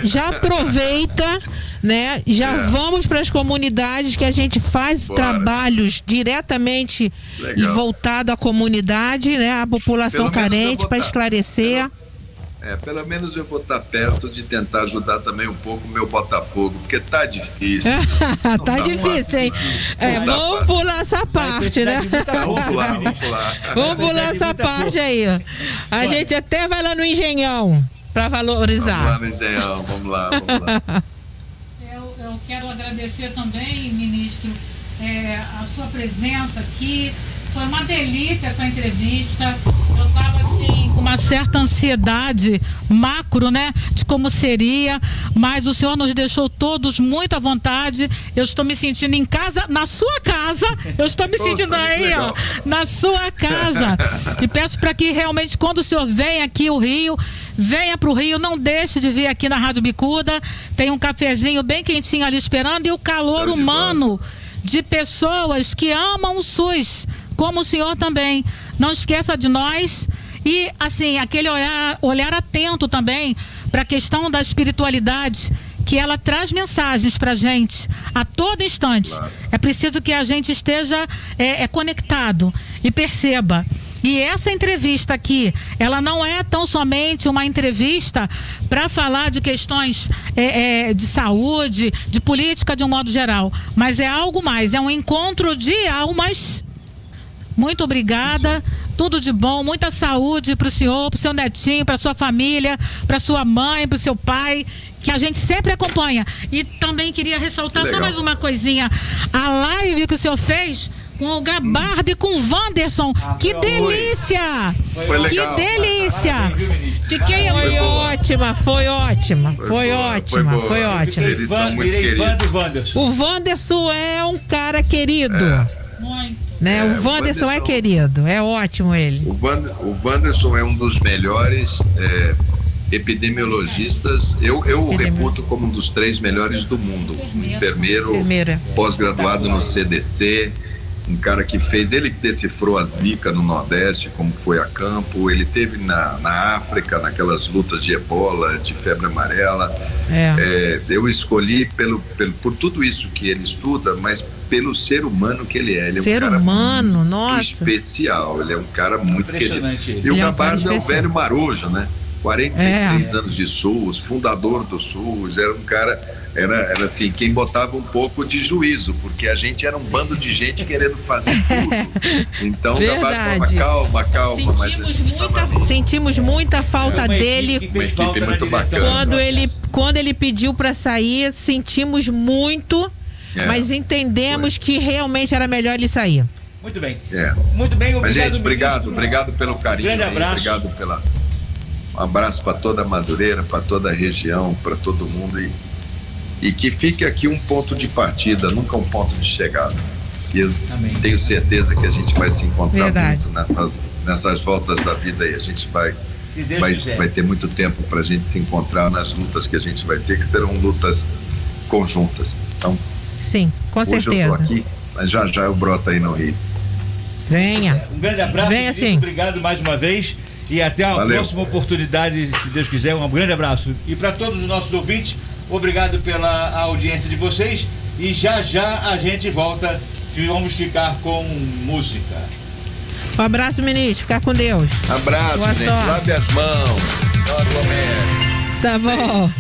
já aproveita, né? Vamos para as comunidades que a gente faz trabalhos diretamente e voltado à comunidade, né? A população carente, para esclarecer. Pelo menos eu vou estar perto de tentar ajudar também um pouco o meu Botafogo, porque tá difícil. Tá difícil, hein? Vamos pular essa parte, né? Vamos pular. Vamos pular essa parte aí. A gente até vai lá no Engenhão para valorizar. Vamos lá no Engenhão, vamos lá. Eu quero agradecer também, ministro, a sua presença aqui. Foi uma delícia essa entrevista. Eu estava assim com uma certa ansiedade macro, né, de como seria, mas o senhor nos deixou todos muito à vontade. Eu estou me sentindo em casa, na sua casa. Eu estou me sentindo aí, ó, na sua casa. E peço para que realmente, quando o senhor vem aqui ao Rio, venha para o Rio, não deixe de vir aqui na Rádio Bicuda. Tem um cafezinho bem quentinho ali esperando e o calor humano de pessoas que amam o SUS, como o senhor também. Não esqueça de nós e, assim, aquele olhar atento também para a questão da espiritualidade, que ela traz mensagens para a gente a todo instante. Claro. É preciso que a gente esteja conectado e perceba. E essa entrevista aqui, ela não é tão somente uma entrevista para falar de questões de saúde, de política de um modo geral, mas é algo mais, é um encontro de almas. Muito obrigada, tudo de bom, muita saúde para o senhor, para o seu netinho, para sua família, para sua mãe, para o seu pai, que a gente sempre acompanha. E também queria ressaltar só mais uma coisinha, a live que o senhor fez com o Gabardo e com o Wanderson. Que delícia! Que delícia! Fiquei Foi ótima. Eles são muito queridos. O Wanderson é um cara querido. Né? O Wanderson é querido, é ótimo ele. O Wanderson é um dos melhores epidemiologistas. Eu o reputo como um dos 3 melhores do mundo. Um enfermeiro pós-graduado no CDC, um cara que ele decifrou a Zika no Nordeste, como foi a campo. Ele teve na África, naquelas lutas de ebola, de febre amarela. Eu escolhi por tudo isso que ele estuda, mas pelo ser humano que ele é. Ele é ser um cara humano, muito nossa. especial, ele é um cara muito querido. E o Gabardo é um velho marujo, né? 43 anos de SUS, fundador do SUS, era um cara, era assim, quem botava um pouco de juízo, porque a gente era um bando de gente querendo fazer tudo. Então o Gabardo falava, calma, sentimos muita falta dele. Uma equipe muito bacana. Quando ele pediu para sair, sentimos muito, mas entendemos que realmente era melhor ele sair. Muito bem. Muito bem, obrigado. Mas, gente, obrigado pelo carinho. Grande abraço. Obrigado pela... Um abraço para toda a Madureira, para toda a região, para todo mundo. E que fique aqui um ponto de partida, nunca um ponto de chegada. E eu tenho certeza que a gente vai se encontrar muito nessas voltas da vida aí. A gente vai ter muito tempo para a gente se encontrar nas lutas que a gente vai ter, que serão lutas conjuntas. Então, sim, com certeza. Hoje eu estou aqui, mas já eu broto aí no Rio. Venha. Um grande abraço. Venha, sim. Obrigado mais uma vez. E até a próxima oportunidade, se Deus quiser. Um grande abraço. E para todos os nossos ouvintes, obrigado pela audiência de vocês. E já a gente volta. Vamos ficar com música. Um abraço, ministro. Ficar com Deus. Abraço, boa gente. Sorte. Lave as mãos. Tá bom.